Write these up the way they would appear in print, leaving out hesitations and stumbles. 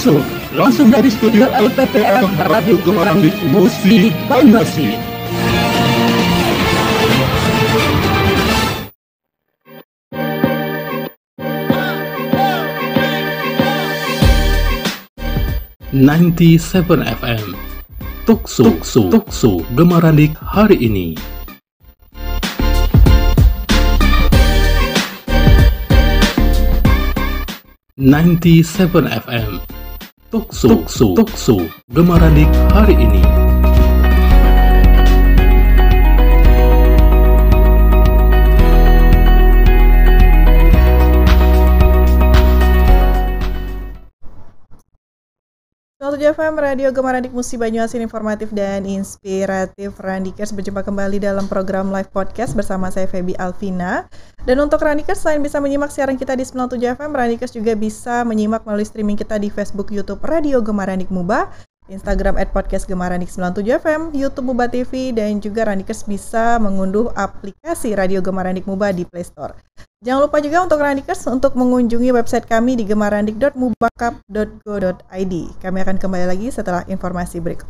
Talkshow langsung dari studio LTTR Radio Gemarandik Musik Banyuasin. ...97 FM Talkshow Gemarandik hari ini. ...97 FM Talkshow Gemarandik hari ini. FM Radio Gemarandik Musik Banyuasin, informatif dan inspiratif. Randikers berjumpa kembali dalam program live podcast bersama saya Feby Alvina. Dan untuk Randikers, selain bisa menyimak siaran kita di 97 FM, Randikers juga bisa menyimak melalui streaming kita di Facebook, YouTube Radio Gemarandik Muba, Instagram @podcastgemarandik97fm, YouTube Muba TV, dan juga Randikers bisa mengunduh aplikasi Radio Gemarandik Muba di Play Store. Jangan lupa juga untuk Randikers untuk mengunjungi website kami di gemarandik.mubakap.go.id. Kami akan kembali lagi setelah informasi berikut.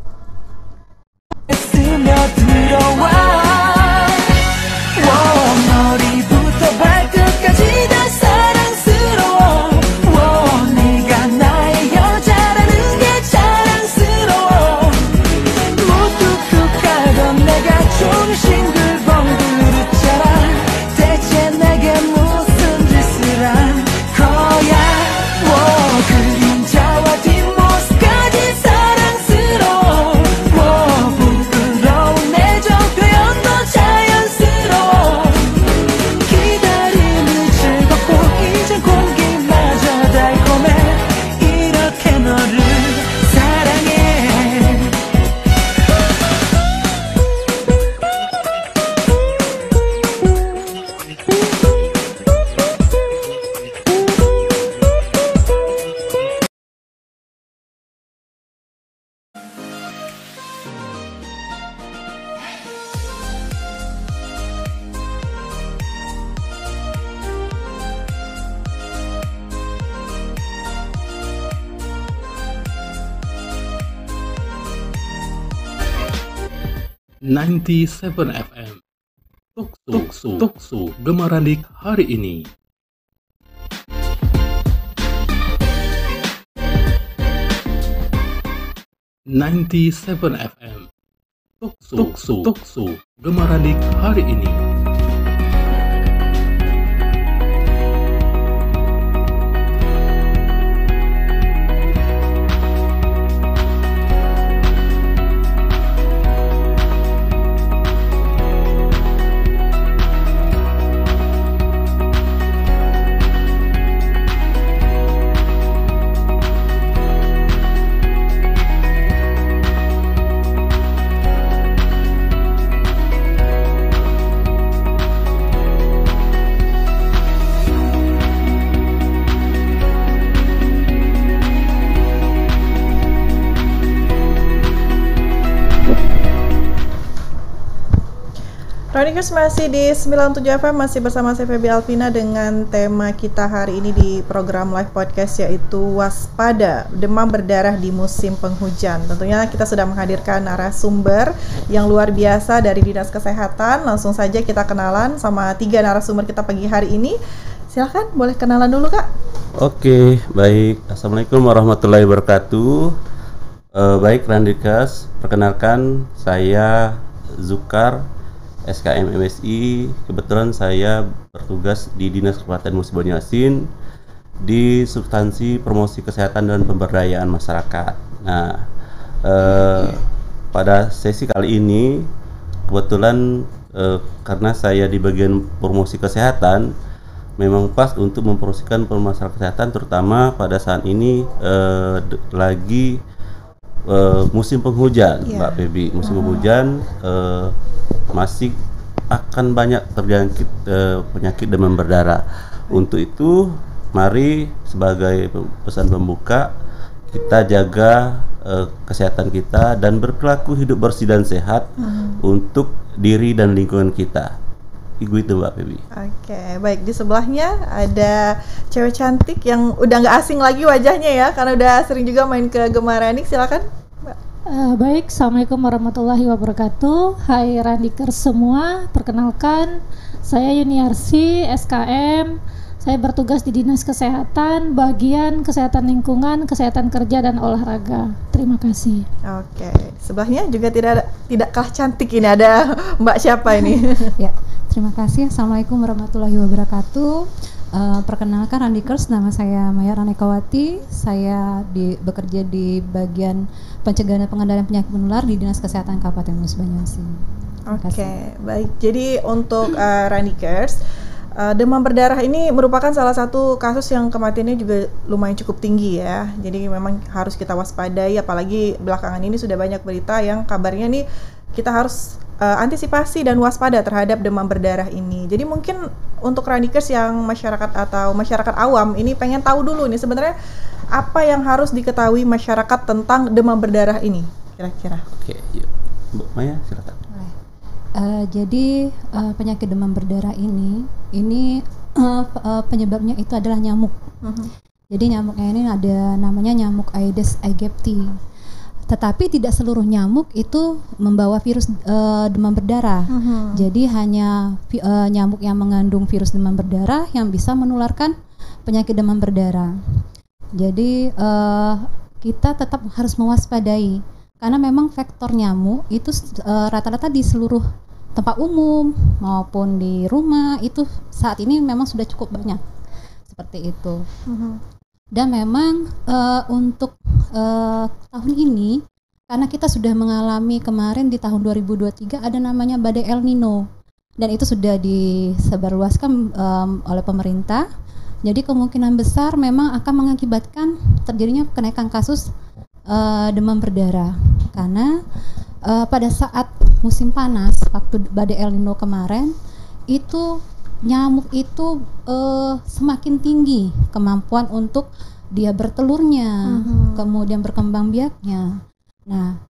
...97 FM Talkshow Gemarandik hari ini. ...97 FM Talkshow Gemarandik hari ini. Randikers masih di 97 FM, masih bersama saya Feby Alvina dengan tema kita hari ini di program live podcast, yaitu waspada demam berdarah di musim penghujan. Tentunya kita sudah menghadirkan narasumber yang luar biasa dari Dinas Kesehatan. Langsung saja kita kenalan sama 3 narasumber kita pagi hari ini. Silakan, boleh kenalan dulu Kak. Oke, baik. Assalamualaikum warahmatullahi wabarakatuh. Baik Randikers, perkenalkan saya Zukar, SKM MSI. Kebetulan saya bertugas di Dinas Kabupaten Musik Banyuasin di substansi promosi kesehatan dan pemberdayaan masyarakat. Nah, pada sesi kali ini kebetulan karena saya di bagian promosi kesehatan, memang pas untuk mempromosikan permasalahan kesehatan, terutama pada saat ini lagi musim penghujan, Mbak Feby. Musim penghujan masih akan banyak terjangkit penyakit demam berdarah. Untuk itu, mari sebagai pesan pembuka kita jaga kesehatan kita dan berperilaku hidup bersih dan sehat untuk diri dan lingkungan kita. Gitu Mbak Feby. Oke, baik. Di sebelahnya ada cewek cantik yang udah nggak asing lagi wajahnya ya, karena udah sering juga main ke Gemaranik. Silakan, Mbak. Baik, Assalamualaikum warahmatullahi wabarakatuh. Hai Randikers semua, perkenalkan saya Yuniarsi, SKM. Saya bertugas di Dinas Kesehatan, bagian Kesehatan Lingkungan, Kesehatan Kerja dan Olahraga. Terima kasih. Oke, sebelahnya juga tidak kalah cantik ini, ada Mbak siapa ini? Ya, terima kasih. Assalamualaikum warahmatullahi wabarakatuh. Perkenalkan Randikers, nama saya Maya Ranekawati. Saya bekerja di bagian pencegahan dan pengendalian penyakit menular di Dinas Kesehatan Kabupaten Musi Banyuasin. Oke, baik. Jadi untuk Randikers, demam berdarah ini merupakan salah satu kasus yang kematiannya juga lumayan cukup tinggi ya. Jadi memang harus kita waspadai, apalagi belakangan ini sudah banyak berita yang kabarnya nih kita harus antisipasi dan waspada terhadap demam berdarah ini. Jadi mungkin untuk Randikers yang masyarakat awam ini pengen tahu dulu nih sebenarnya apa yang harus diketahui masyarakat tentang demam berdarah ini kira-kira. Oke, yuk. Mbak Maya silakan. Jadi penyakit demam berdarah ini penyebabnya itu adalah nyamuk. Jadi nyamuknya ini ada namanya nyamuk Aedes aegypti. Tetapi tidak seluruh nyamuk itu membawa virus demam berdarah. Jadi hanya nyamuk yang mengandung virus demam berdarah yang bisa menularkan penyakit demam berdarah. Jadi kita tetap harus mewaspadai. Karena memang faktor nyamuk itu rata-rata di seluruh tempat umum maupun di rumah itu saat ini memang sudah cukup banyak seperti itu. Dan memang untuk tahun ini karena kita sudah mengalami kemarin di tahun 2023 ada namanya badai El Nino dan itu sudah disebarluaskan oleh pemerintah. Jadi kemungkinan besar memang akan mengakibatkan terjadinya kenaikan kasus demam berdarah karena pada saat musim panas waktu badai El Nino kemarin itu nyamuk itu semakin tinggi kemampuan untuk dia bertelurnya, kemudian berkembang biaknya. Nah,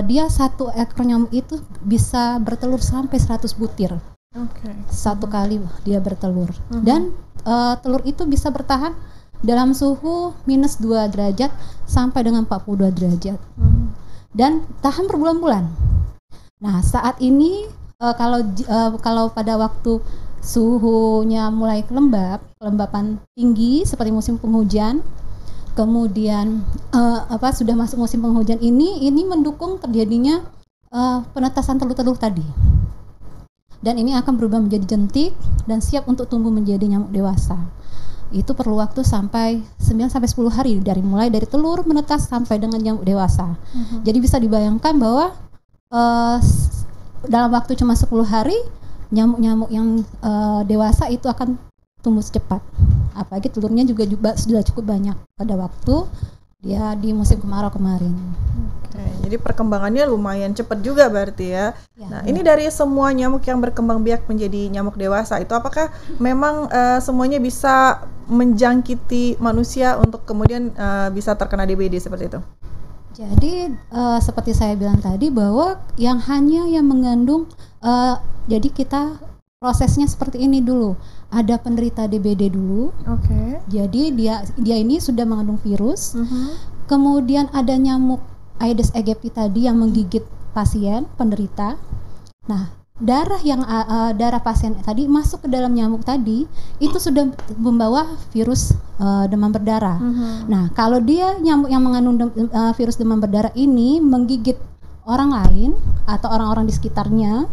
dia satu ekor nyamuk itu bisa bertelur sampai 100 butir. Satu kali dia bertelur. Dan telur itu bisa bertahan dalam suhu minus 2 derajat sampai dengan 42 derajat. Dan tahan berbulan-bulan. Nah, saat ini kalau pada waktu suhunya mulai kelembapan tinggi seperti musim penghujan, kemudian sudah masuk musim penghujan ini mendukung terjadinya penetasan telur-telur tadi. Dan ini akan berubah menjadi jentik dan siap untuk tumbuh menjadi nyamuk dewasa. Itu perlu waktu sampai 9-10 hari mulai dari telur menetas sampai dengan nyamuk dewasa. Jadi bisa dibayangkan bahwa dalam waktu cuma 10 hari nyamuk-nyamuk yang dewasa itu akan tumbuh secepat. Apalagi telurnya juga sudah cukup banyak pada waktu dia di musim kemarau kemarin. Jadi perkembangannya lumayan cepat juga berarti ya. Nah, ini dari semua nyamuk yang berkembang biak menjadi nyamuk dewasa itu apakah memang semuanya bisa menjangkiti manusia untuk kemudian bisa terkena DBD seperti itu? Jadi seperti saya bilang tadi bahwa yang mengandung jadi kita prosesnya seperti ini dulu. Ada penderita DBD dulu. Jadi dia ini sudah mengandung virus. Kemudian ada nyamuk Aedes aegypti tadi yang menggigit pasien penderita. Nah, darah pasien tadi masuk ke dalam nyamuk tadi itu sudah membawa virus demam berdarah. Nah, kalau dia nyamuk yang mengandung virus demam berdarah ini menggigit orang lain atau orang-orang di sekitarnya,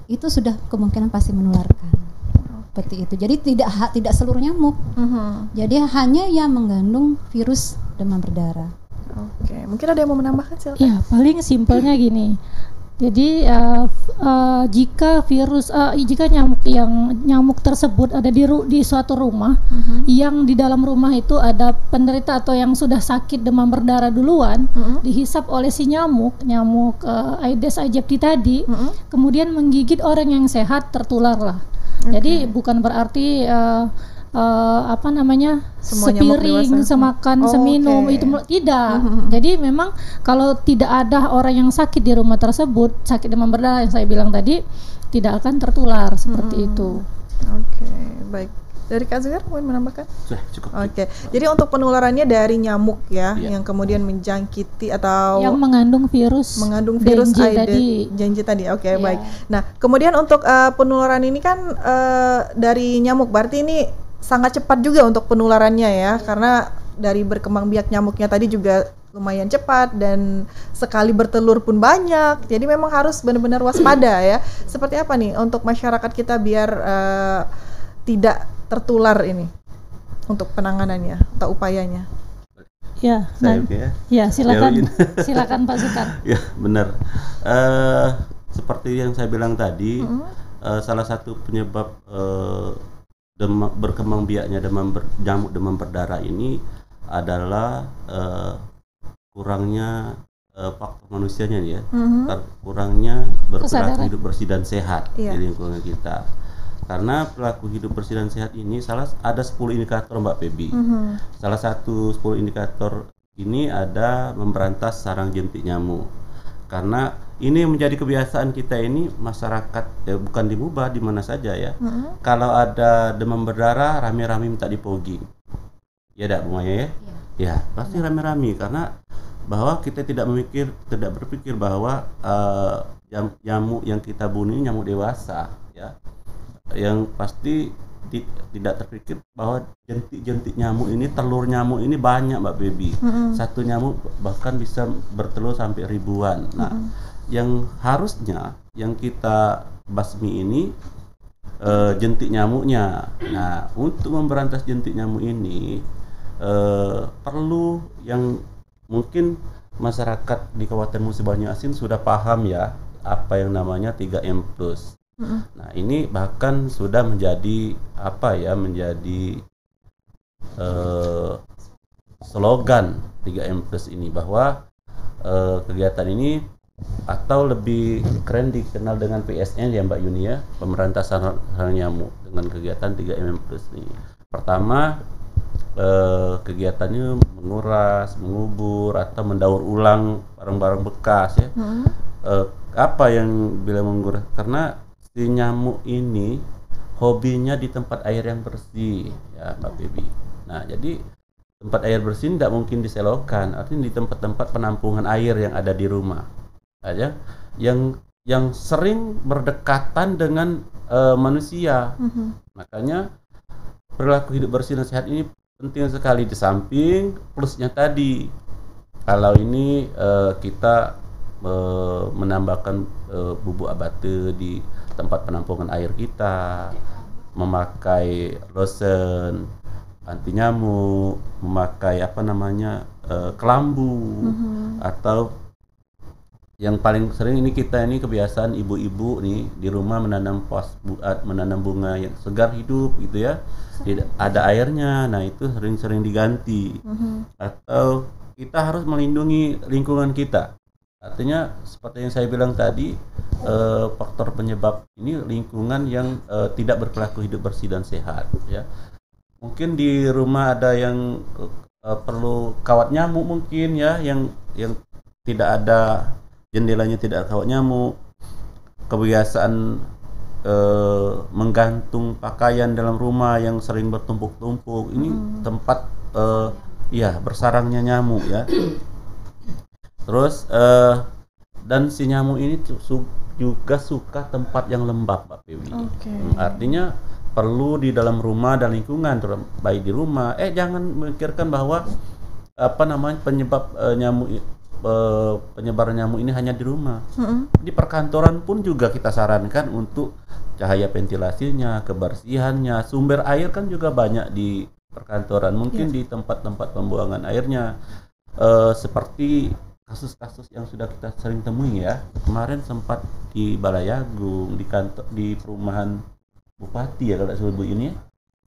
itu sudah kemungkinan pasti menularkan. Seperti itu. Jadi tidak seluruh nyamuk. Jadi hanya yang mengandung virus demam berdarah. Mungkin ada yang mau menambahkan, silakan. Ya, paling simpelnya gini. Jadi jika nyamuk tersebut ada di suatu rumah, yang di dalam rumah itu ada penderita atau yang sudah sakit demam berdarah duluan, dihisap oleh si nyamuk Aedes aegypti tadi, kemudian menggigit orang yang sehat, tertularlah. Jadi bukan berarti apa namanya, Semua nyamuk sepiring, dewasa. semakan, Oh, seminum, oke. itu tidak. Jadi memang kalau tidak ada orang yang sakit di rumah tersebut, sakit demam berdarah yang saya bilang tadi, tidak akan tertular seperti itu. Oke, baik. Dari Kak Zuhair mau menambahkan? Sudah cukup. Oke, jadi untuk penularannya dari nyamuk ya, Iya. yang kemudian menjangkiti atau Yang mengandung virus virus Dengue Aedes tadi. Dengue tadi. Oke, Iya. baik. Nah, kemudian untuk penularan ini kan dari nyamuk, berarti ini sangat cepat juga untuk penularannya ya, karena dari berkembang biak nyamuknya tadi juga lumayan cepat dan sekali bertelur pun banyak. Jadi memang harus benar-benar waspada ya. Seperti apa nih untuk masyarakat kita biar tidak tertular ini untuk penanganannya atau upayanya? Ya, Saya oke ya. ya silakan, Ya, silakan Pak Sekar. Ya benar. Seperti yang saya bilang tadi, salah satu penyebab berkembang biaknya nyamuk demam berdarah ini adalah kurangnya faktor manusianya nih ya, kurangnya berperilaku Kesadaran. hidup bersih dan sehat Iya. di lingkungan kita. Karena perilaku hidup bersih dan sehat ini ada 10 indikator Mbak Febi. Salah satu 10 indikator ini ada memberantas sarang jentik nyamuk. Karena ini menjadi kebiasaan kita ini masyarakat, bukan di Muba, di mana saja ya. Kalau ada demam berdarah rame-rame minta dipogging. Ya enggak Bu Maya ya? Ya, pasti rame-rame karena bahwa kita tidak berpikir bahwa nyamuk yang kita bunuh ini nyamuk dewasa ya. Yang pasti tidak terpikir bahwa jentik-jentik nyamuk ini, telur nyamuk ini banyak Mbak Baby. Satu nyamuk bahkan bisa bertelur sampai ribuan. Nah, yang harusnya yang kita basmi ini jentik nyamuknya. Nah, untuk memberantas jentik nyamuk ini perlu yang mungkin masyarakat di Kabupaten Musi Banyuasin sudah paham ya apa yang namanya 3M+. Nah, ini bahkan sudah menjadi menjadi slogan 3M+ ini, bahwa kegiatan ini atau lebih keren dikenal dengan PSN ya Mbak Yuni ya, pemberantasan sarang nyamuk dengan kegiatan 3M+ ini. Pertama, kegiatannya menguras, mengubur atau mendaur ulang barang-barang bekas ya. Apa yang bilang menguras? Karena si nyamuk ini hobinya di tempat air yang bersih ya Mbak Baby. Nah, jadi tempat air bersih tidak mungkin diselokan, artinya di tempat-tempat penampungan air yang ada di rumah aja, yang sering berdekatan dengan manusia. Makanya perilaku hidup bersih dan sehat ini penting sekali. Di samping plusnya tadi, kalau ini kita menambahkan bubuk abate di tempat penampungan air kita, memakai lotion anti nyamuk, memakai kelambu, atau yang paling sering ini kita ini kebiasaan ibu-ibu nih di rumah menanam bunga yang segar hidup gitu ya, tidak ada airnya. Nah, itu sering-sering diganti. Atau kita harus melindungi lingkungan kita. Artinya seperti yang saya bilang tadi, faktor penyebab ini lingkungan yang tidak berperilaku hidup bersih dan sehat ya. Mungkin di rumah ada yang perlu kawat nyamuk mungkin ya, yang tidak ada jendelanya, tidak ada kawat nyamuk. Kebiasaan menggantung pakaian dalam rumah yang sering bertumpuk-tumpuk, ini tempat bersarangnya nyamuk ya. Terus dan si nyamuk ini juga suka tempat yang lembab Mbak Dewi. Artinya perlu di dalam rumah dan lingkungan, baik di rumah. Jangan memikirkan bahwa penyebab penyebaran nyamuk ini hanya di rumah. Di perkantoran pun juga kita sarankan untuk cahaya ventilasinya, kebersihannya, sumber air kan juga banyak di perkantoran. Mungkin di tempat-tempat pembuangan airnya, seperti kasus-kasus yang sudah kita sering temui ya. Kemarin sempat di Balayagung, di perumahan Bupati ya kalau sebut ini,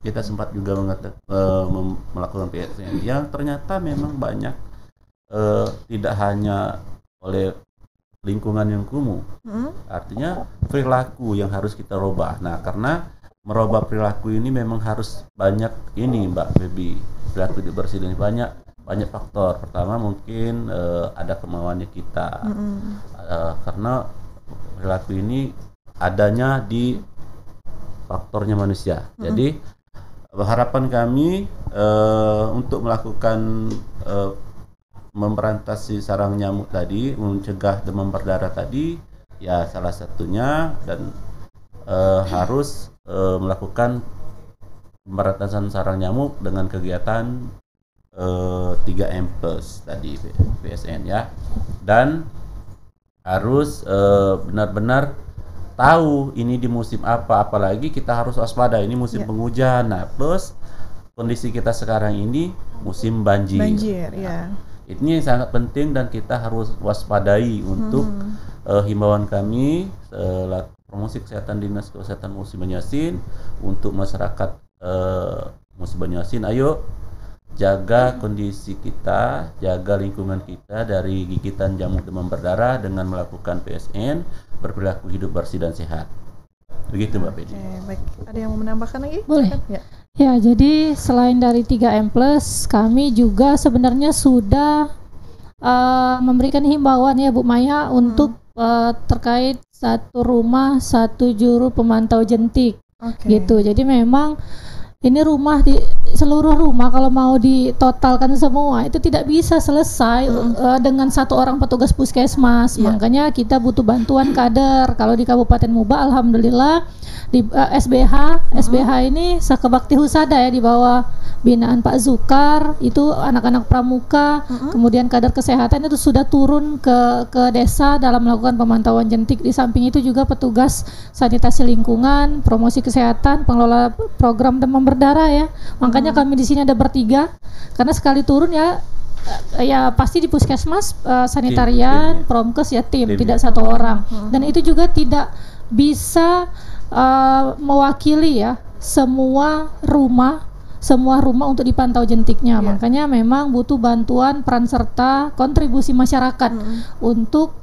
kita sempat juga melakukan PSN yang ternyata memang banyak tidak hanya oleh lingkungan yang kumuh, artinya perilaku yang harus kita rubah. Nah, karena merubah perilaku ini memang harus banyak ini Mbak Febi. Perilaku hidup bersih ini banyak faktor. Pertama mungkin ada kemauannya kita, karena perilaku ini adanya di faktornya manusia. Jadi harapan kami untuk melakukan memberantas sarang nyamuk tadi, mencegah demam berdarah tadi, ya salah satunya dan harus melakukan pemberantasan sarang nyamuk dengan kegiatan 3M plus tadi PSN ya, dan harus benar-benar tahu ini di musim apa, apalagi kita harus waspada ini musim penghujan. Nah, plus kondisi kita sekarang ini musim banjir ya. Ini sangat penting dan kita harus waspadai untuk himbauan kami promosi kesehatan Dinas Kesehatan Musi Banyuasin untuk masyarakat Musi Banyuasin. Ayo jaga kondisi kita, jaga lingkungan kita dari gigitan jamur demam berdarah dengan melakukan PSN, berperilaku hidup bersih dan sehat. Begitu Mbak Pedi. Baik. Ada yang mau menambahkan lagi? Boleh. Ya, jadi selain dari 3M+, kami juga sebenarnya sudah memberikan himbauan ya Bu Maya untuk terkait satu rumah satu juru pemantau jentik. Gitu. Jadi memang ini rumah di seluruh rumah kalau mau ditotalkan semua itu tidak bisa selesai dengan satu orang petugas puskesmas. Makanya kita butuh bantuan kader. Kalau di Kabupaten Muba alhamdulillah di SBH ini Sakabakti Husada ya, di bawah binaan Pak Zukar, itu anak-anak pramuka, kemudian kader kesehatan itu sudah turun ke desa dalam melakukan pemantauan jentik. Di samping itu juga petugas sanitasi lingkungan, promosi kesehatan, pengelola program demam berdarah ya. Makanya kami di sini ada bertiga, karena sekali turun ya pasti di puskesmas sanitarian, promkes ya tim, tidak satu orang. Dan itu juga tidak bisa mewakili ya semua rumah untuk dipantau jentiknya. Makanya memang butuh bantuan peran serta kontribusi masyarakat untuk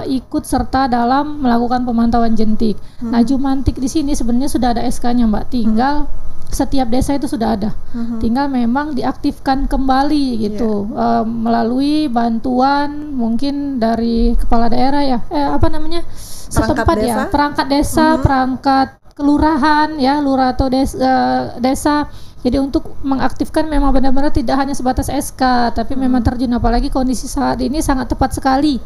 ikut serta dalam melakukan pemantauan jentik. Nah, Jumantik di sini sebenarnya sudah ada SK-nya Mbak, tinggal setiap desa itu sudah ada. Tinggal memang diaktifkan kembali gitu melalui bantuan mungkin dari kepala daerah ya, setempat ya, perangkat desa, perangkat kelurahan ya, lurah atau desa. Jadi untuk mengaktifkan memang benar-benar tidak hanya sebatas SK, tapi memang terjun, apalagi kondisi saat ini sangat tepat sekali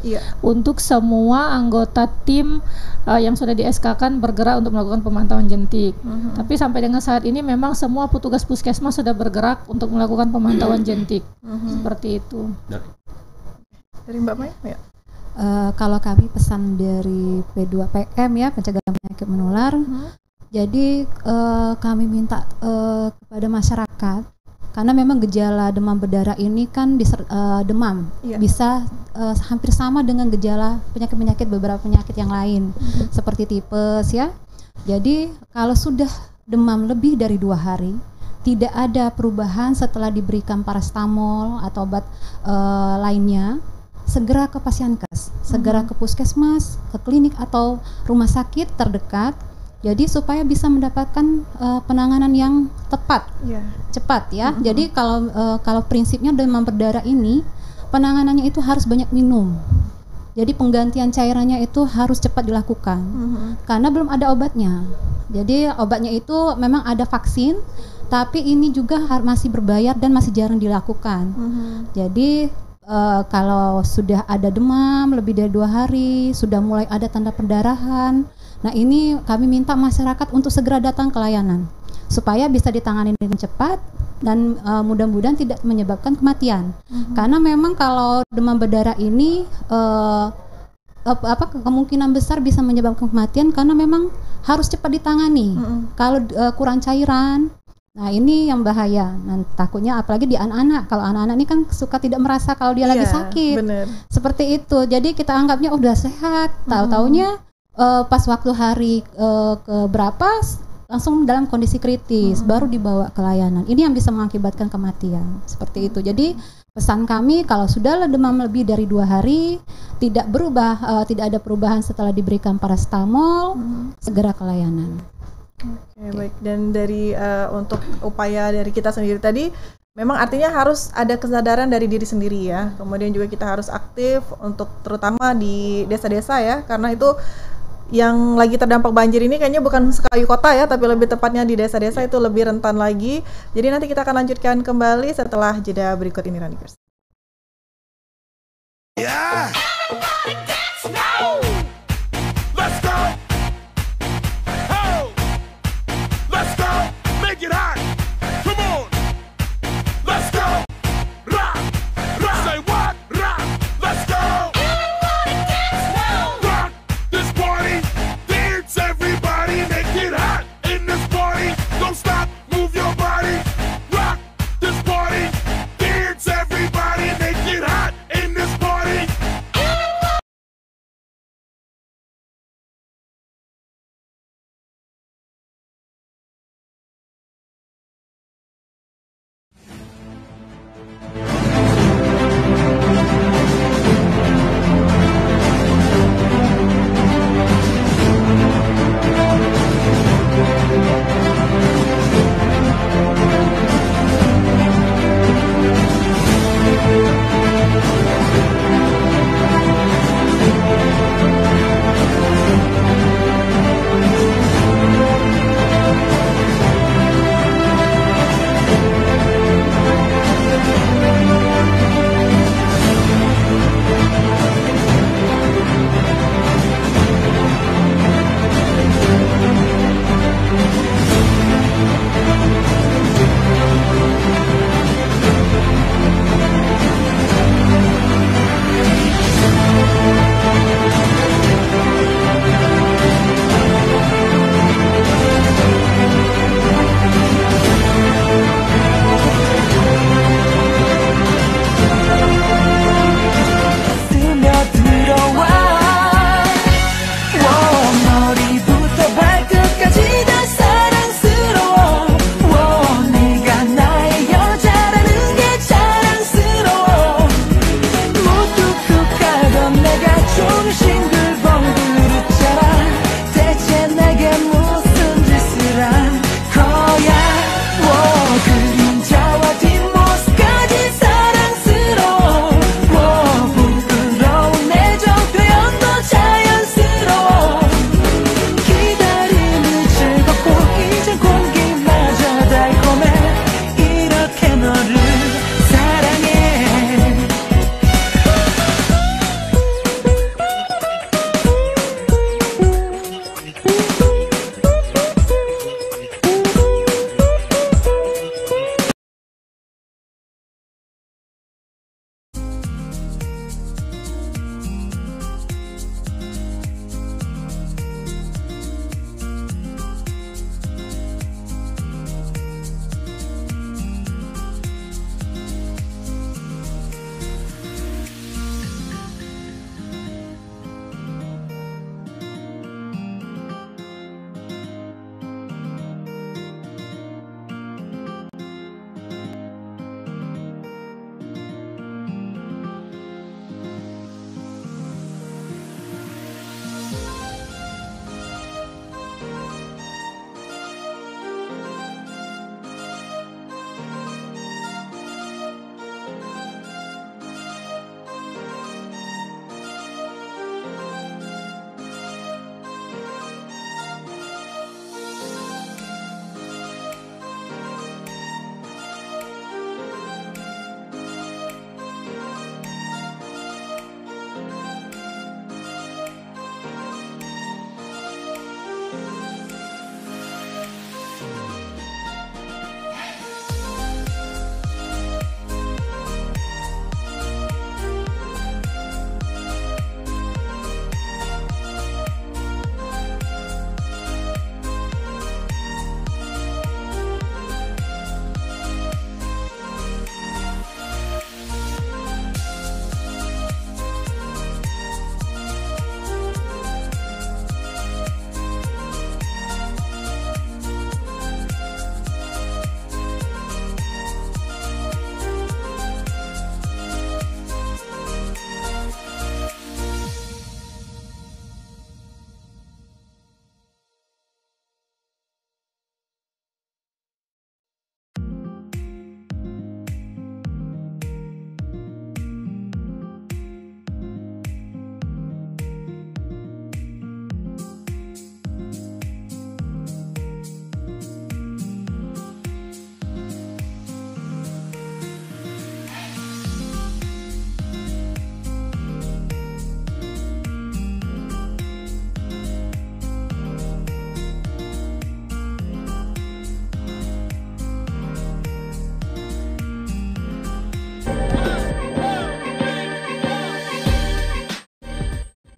untuk semua anggota tim yang sudah di SK-kan bergerak untuk melakukan pemantauan jentik. Tapi sampai dengan saat ini memang semua petugas puskesmas sudah bergerak untuk melakukan pemantauan jentik. Seperti itu. Dari Mbak Maya ya. Kalau kami pesan dari P2PM ya, pencegahan penyakit menular. Jadi kami minta kepada masyarakat, karena memang gejala demam berdarah ini kan demam bisa hampir sama dengan gejala penyakit-penyakit beberapa penyakit yang lain seperti tipes ya. Jadi kalau sudah demam lebih dari 2 hari, tidak ada perubahan setelah diberikan paracetamol atau obat lainnya, segera ke Pasienkes, segera ke puskesmas, ke klinik atau rumah sakit terdekat. Jadi supaya bisa mendapatkan penanganan yang tepat, cepat ya. Jadi kalau prinsipnya demam berdarah ini penanganannya itu harus banyak minum. Jadi penggantian cairannya itu harus cepat dilakukan karena belum ada obatnya. Jadi obatnya itu memang ada vaksin, tapi ini juga masih berbayar dan masih jarang dilakukan. Jadi kalau sudah ada demam lebih dari 2 hari, sudah mulai ada tanda perdarahan, nah ini kami minta masyarakat untuk segera datang ke layanan supaya bisa ditangani dengan cepat dan mudah-mudahan tidak menyebabkan kematian. Karena memang kalau demam berdarah ini kemungkinan besar bisa menyebabkan kematian karena memang harus cepat ditangani. Kalau kurang cairan, nah ini yang bahaya. Nah, takutnya apalagi di anak-anak. Kalau anak-anak ini kan suka tidak merasa kalau dia lagi sakit. Seperti itu. Jadi kita anggapnya udah sehat. Tahu-taunya pas waktu hari ke berapa langsung dalam kondisi kritis, baru dibawa ke layanan. Ini yang bisa mengakibatkan kematian. Seperti itu. Jadi pesan kami kalau sudah demam lebih dari 2 hari, tidak berubah, tidak ada perubahan setelah diberikan paracetamol, segera ke layanan. Oke, baik. Dan dari untuk upaya dari kita sendiri tadi, memang artinya harus ada kesadaran dari diri sendiri ya. Kemudian juga kita harus aktif untuk terutama di desa-desa ya, karena itu yang lagi terdampak banjir ini kayaknya bukan sekali kota ya, tapi lebih tepatnya di desa-desa itu lebih rentan lagi. Jadi nanti kita akan lanjutkan kembali setelah jeda berikut ini, Ranikers. Yeah. Let's go. Oh. Let's go. Make it hot. Come on. Let's go. Rock. Rock. Say what? Rock. Let's go. Rock this party. Dance everybody. Make it hot in this party. Don't stop. Move your body. Rock this party. Dance everybody. Make it hot in this party.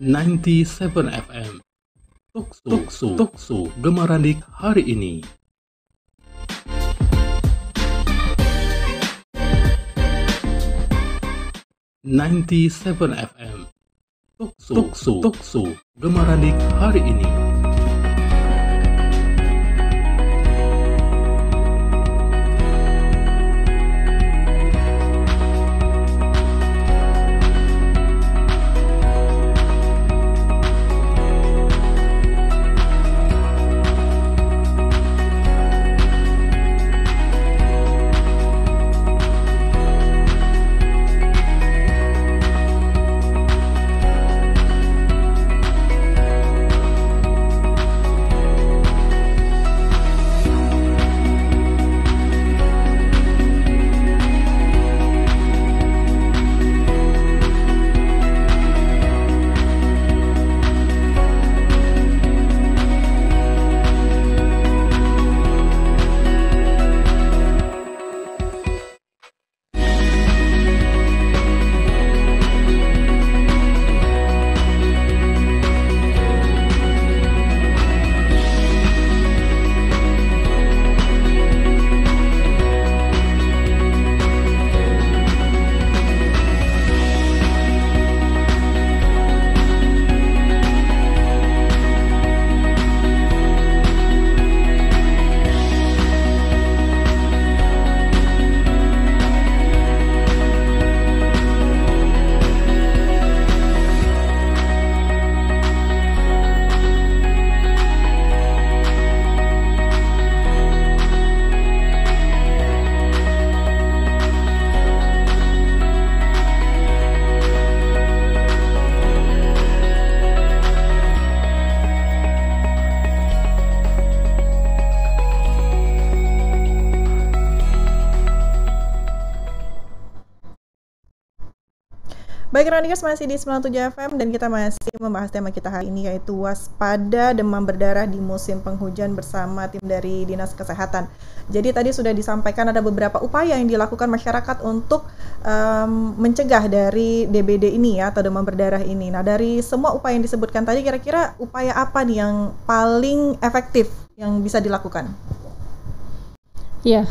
97 FM Tokso Gemarandik hari ini. FM Tokso Gemarandik hari ini. Baik, Randikers masih di 97 FM dan kita masih membahas tema kita hari ini, yaitu waspada demam berdarah di musim penghujan bersama tim dari Dinas Kesehatan. Jadi tadi sudah disampaikan ada beberapa upaya yang dilakukan masyarakat untuk mencegah dari DBD ini ya, atau demam berdarah ini. Nah, dari semua upaya yang disebutkan tadi, kira-kira upaya apa nih yang paling efektif yang bisa dilakukan? Ya,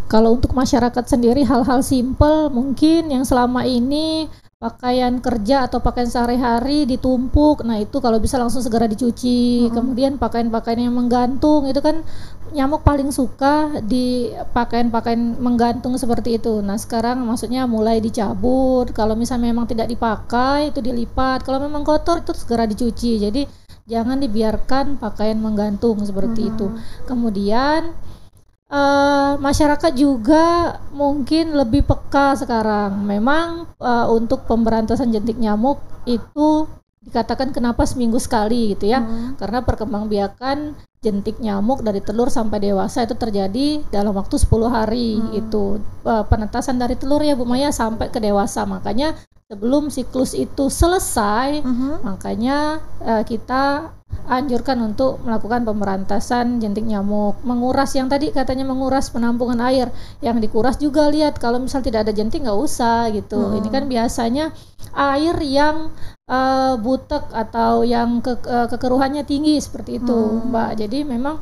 kalau untuk masyarakat sendiri hal-hal simpel mungkin yang selama ini pakaian kerja atau pakaian sehari-hari ditumpuk, nah itu kalau bisa langsung segera dicuci. Kemudian pakaian-pakaian yang menggantung, itu kan nyamuk paling suka di pakaian-pakaian menggantung seperti itu. Nah sekarang maksudnya mulai dicabut, kalau misalnya memang tidak dipakai itu dilipat, kalau memang kotor itu segera dicuci. Jadi jangan dibiarkan pakaian menggantung seperti itu. Kemudian masyarakat juga mungkin lebih peka sekarang. Memang untuk pemberantasan jentik nyamuk itu dikatakan kenapa seminggu sekali gitu ya, karena perkembangbiakan jentik nyamuk dari telur sampai dewasa itu terjadi dalam waktu 10 hari. Itu penetasan dari telur ya Bu Maya sampai ke dewasa. Makanya sebelum siklus itu selesai, makanya kita anjurkan untuk melakukan pemberantasan jentik nyamuk. Menguras yang tadi katanya menguras penampungan air, yang dikuras juga lihat kalau misal tidak ada jentik nggak usah gitu. Ini kan biasanya air yang butek atau yang kekeruhannya tinggi seperti itu, Mbak. Jadi memang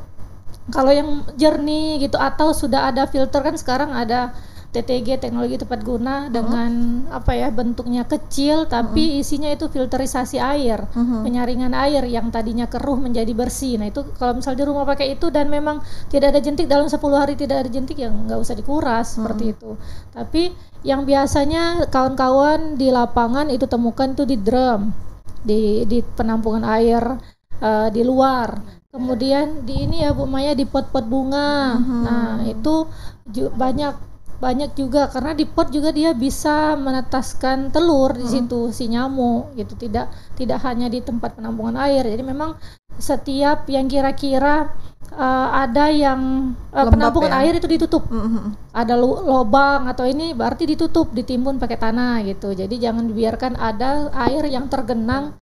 kalau yang jernih gitu atau sudah ada filter, kan sekarang ada TTG, teknologi tepat guna, dengan bentuknya kecil tapi isinya itu filterisasi air, penyaringan air yang tadinya keruh menjadi bersih. Nah itu kalau misal di rumah pakai itu dan memang tidak ada jentik, dalam 10 hari tidak ada jentik, ya nggak usah dikuras seperti itu. Tapi yang biasanya kawan-kawan di lapangan itu temukan itu di drum, di penampungan air di luar. Kemudian di ini ya Bu Maya, di pot-pot bunga. Nah itu banyak juga, karena di pot juga dia bisa menetaskan telur di situ si nyamuk gitu, tidak hanya di tempat penampungan air. Jadi memang setiap yang kira-kira ada yang penampungan air itu ditutup, ada lubang atau ini berarti ditutup, ditimbun pakai tanah gitu. Jadi jangan dibiarkan ada air yang tergenang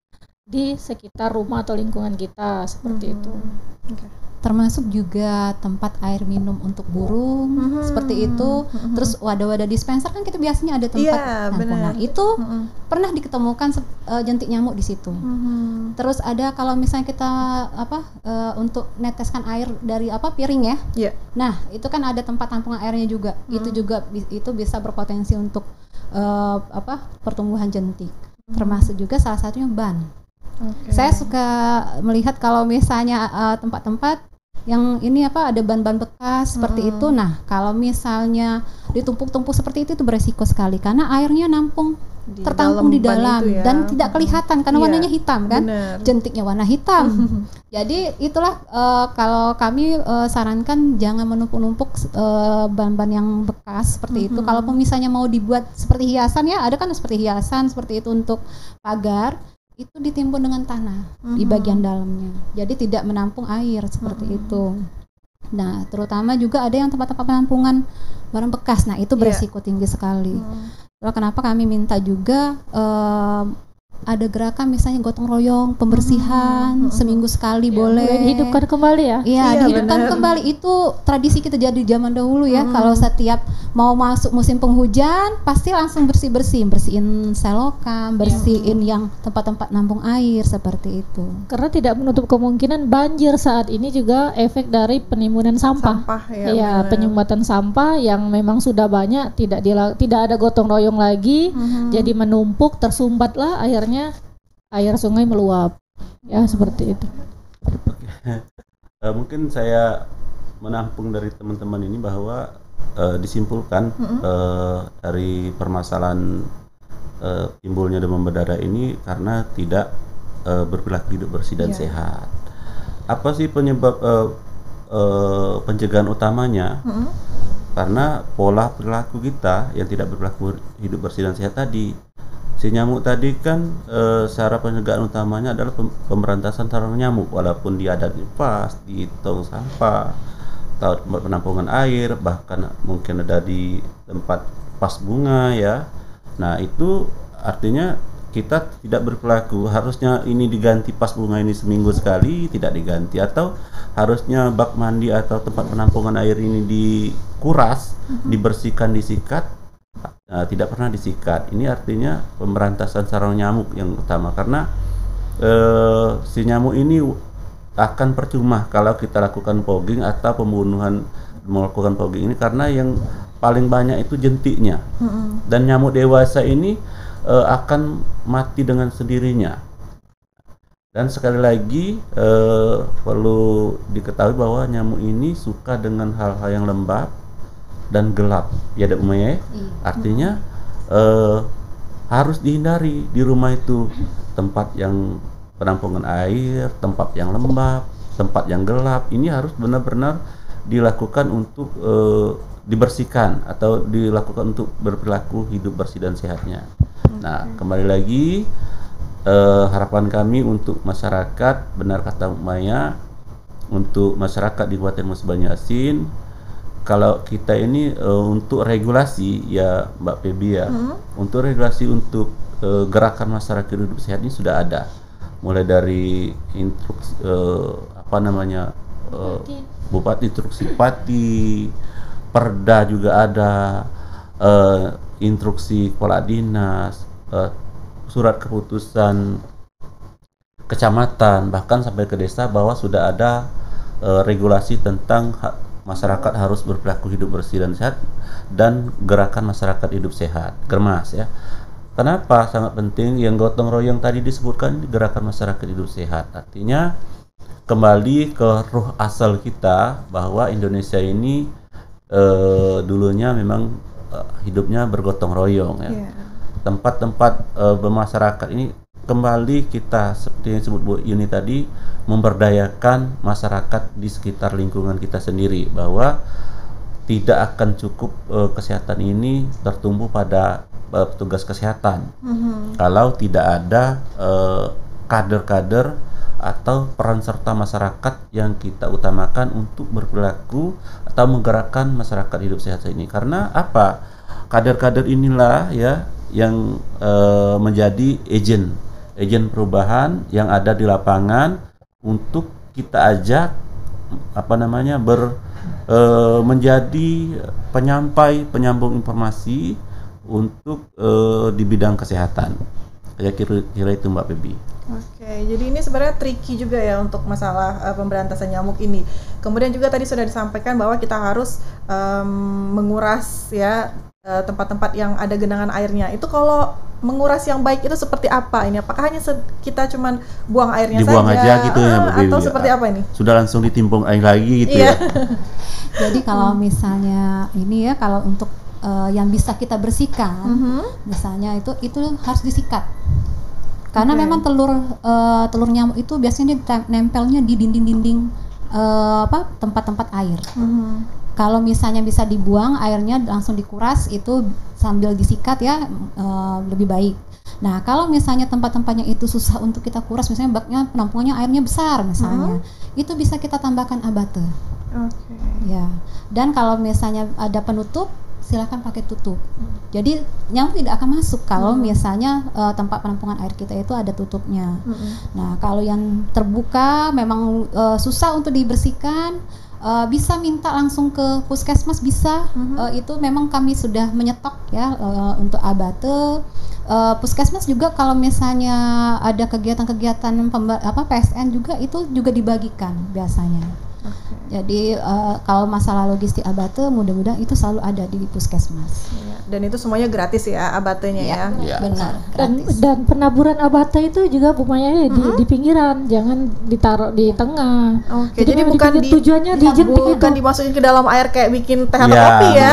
di sekitar rumah atau lingkungan kita seperti itu. termasuk juga tempat air minum untuk burung seperti itu. Terus wadah-wadah dispenser kan kita biasanya ada tempat Iya, nampung. Nah, benar. itu pernah diketemukan jentik nyamuk di situ. Terus ada kalau misalnya kita untuk neteskan air dari piring ya. Iya. Nah, itu kan ada tempat tampungan airnya juga. Itu juga itu bisa berpotensi untuk pertumbuhan jentik. Termasuk juga salah satunya ban. Oke. Saya suka melihat kalau misalnya tempat-tempat yang ini ada ban-ban bekas seperti itu. Nah, kalau misalnya ditumpuk-tumpuk seperti itu beresiko sekali karena airnya tertampung di ban dalam itu ya. dan tidak kelihatan karena Iya, warnanya hitam kan. bener. Jentiknya warna hitam. Jadi itulah kalau kami sarankan jangan menumpuk-numpuk ban-ban yang bekas seperti itu. Kalaupun misalnya mau dibuat seperti hiasan ya, ada kan seperti hiasan seperti itu untuk pagar. Itu ditimbun dengan tanah di bagian dalamnya, jadi tidak menampung air seperti itu. Nah, terutama juga ada yang tempat-tempat penampungan barang bekas. Nah, itu beresiko tinggi sekali. Lalu kenapa kami minta juga ada gerakan misalnya gotong royong pembersihan seminggu sekali boleh. Boleh dihidupkan kembali ya. Iya, Iya, dihidupkan benar. kembali. Itu tradisi kita jadi zaman dahulu ya. Kalau setiap mau masuk musim penghujan, pasti langsung bersihin selokan, bersihin yang tempat-tempat nampung air seperti itu. Karena tidak menutup kemungkinan banjir saat ini juga efek dari penimbunan sampah. Sampah ya. Iya, benar. penyumbatan sampah yang memang sudah banyak tidak ada gotong royong lagi, jadi menumpuk, tersumbatlah akhirnya air sungai meluap. Ya, seperti itu. Mungkin saya menampung dari teman-teman ini bahwa disimpulkan dari permasalahan timbulnya demam berdarah ini karena tidak berperilaku hidup bersih dan sehat. Apa sih penyebab pencegahan utamanya? Karena pola perilaku kita yang tidak berperilaku hidup bersih dan sehat tadi. Si nyamuk tadi kan cara pencegahan utamanya adalah pemberantasan sarang nyamuk, walaupun dia ada di pas, di tong sampah, atau tempat penampungan air, bahkan mungkin ada di tempat pas bunga ya. Nah, itu artinya kita tidak berperilaku harusnya ini diganti pas bunga ini seminggu sekali, tidak diganti, atau harusnya bak mandi atau tempat penampungan air ini dikuras, dibersihkan, disikat. Tidak pernah disikat. Ini artinya pemberantasan sarang nyamuk yang utama, karena si nyamuk ini akan percuma kalau kita lakukan fogging atau melakukan fogging ini, karena yang paling banyak itu jentiknya. Dan nyamuk dewasa ini akan mati dengan sendirinya. Dan sekali lagi perlu diketahui bahwa nyamuk ini suka dengan hal-hal yang lembab dan gelap, ya Dek Umay. Artinya harus dihindari di rumah itu tempat yang penampungan air, tempat yang lembab, tempat yang gelap. Ini harus benar-benar dilakukan untuk dibersihkan atau dilakukan untuk berperilaku hidup bersih dan sehatnya. Nah, kembali lagi harapan kami untuk masyarakat, benar kata Maya, untuk masyarakat di Kabupaten Musi Banyuasin, kalau kita ini untuk regulasi ya Mbak Febi ya, untuk regulasi untuk gerakan masyarakat hidup sehat ini sudah ada, mulai dari instruksi Bupati, instruksi Bupati, Perda juga ada, instruksi kepala dinas, surat keputusan kecamatan, bahkan sampai ke desa, bahwa sudah ada regulasi tentang masyarakat harus berperilaku hidup bersih dan sehat, dan gerakan masyarakat hidup sehat, Germas ya. Kenapa sangat penting? Yang gotong royong tadi disebutkan gerakan masyarakat hidup sehat, artinya kembali ke ruh asal kita bahwa Indonesia ini dulunya memang hidupnya bergotong royong ya. Tempat-tempat bermasyarakat ini kembali kita seperti yang disebut Bu Yuni tadi, memberdayakan masyarakat di sekitar lingkungan kita sendiri, bahwa tidak akan cukup kesehatan ini tertumbuh pada petugas kesehatan kalau tidak ada kader-kader atau peran serta masyarakat yang kita utamakan untuk berperilaku atau menggerakkan masyarakat hidup sehat ini. Karena apa? Kader-kader inilah ya yang menjadi agen perubahan yang ada di lapangan untuk kita ajak menjadi penyambung informasi untuk di bidang kesehatan. Ya kira-kira itu Mbak Febi. Oke, jadi ini sebenarnya tricky juga ya untuk masalah pemberantasan nyamuk ini. Kemudian juga tadi sudah disampaikan bahwa kita harus menguras ya tempat-tempat yang ada genangan airnya. Itu kalau menguras yang baik itu seperti apa ini? Apakah hanya kita cuman buang airnya dibuang saja? Aja gitu ya, Mbak Febi, atau seperti apa ini? Sudah langsung ditimbun air lagi gitu ya. Jadi kalau misalnya ini ya, kalau untuk yang bisa kita bersihkan, misalnya itu harus disikat. Karena memang telur nyamuk itu biasanya nempelnya di dinding-dinding tempat-tempat air. Kalau misalnya bisa dibuang airnya langsung dikuras, itu sambil disikat ya lebih baik. Nah kalau misalnya tempat-tempatnya itu susah untuk kita kuras, misalnya baknya penampungannya airnya besar misalnya, itu bisa kita tambahkan abate. Ya. Dan kalau misalnya ada penutup, silakan pakai tutup. Jadi nyamuk tidak akan masuk kalau misalnya tempat penampungan air kita itu ada tutupnya. Nah kalau yang terbuka memang susah untuk dibersihkan, bisa minta langsung ke puskesmas bisa. Itu memang kami sudah menyetok ya untuk abate. Puskesmas juga kalau misalnya ada kegiatan-kegiatan PSN juga itu juga dibagikan biasanya. Jadi kalau masalah logistik abate mudah-mudahan itu selalu ada di puskesmas. Dan itu semuanya gratis ya abatenya ya. Benar. Dan penaburan abate itu juga bumanya di pinggiran, jangan ditaruh di tengah. Oke, jadi bukan tujuannya dijentik itu. Bukan dimasukin ke dalam air kayak bikin teh atau kopi ya.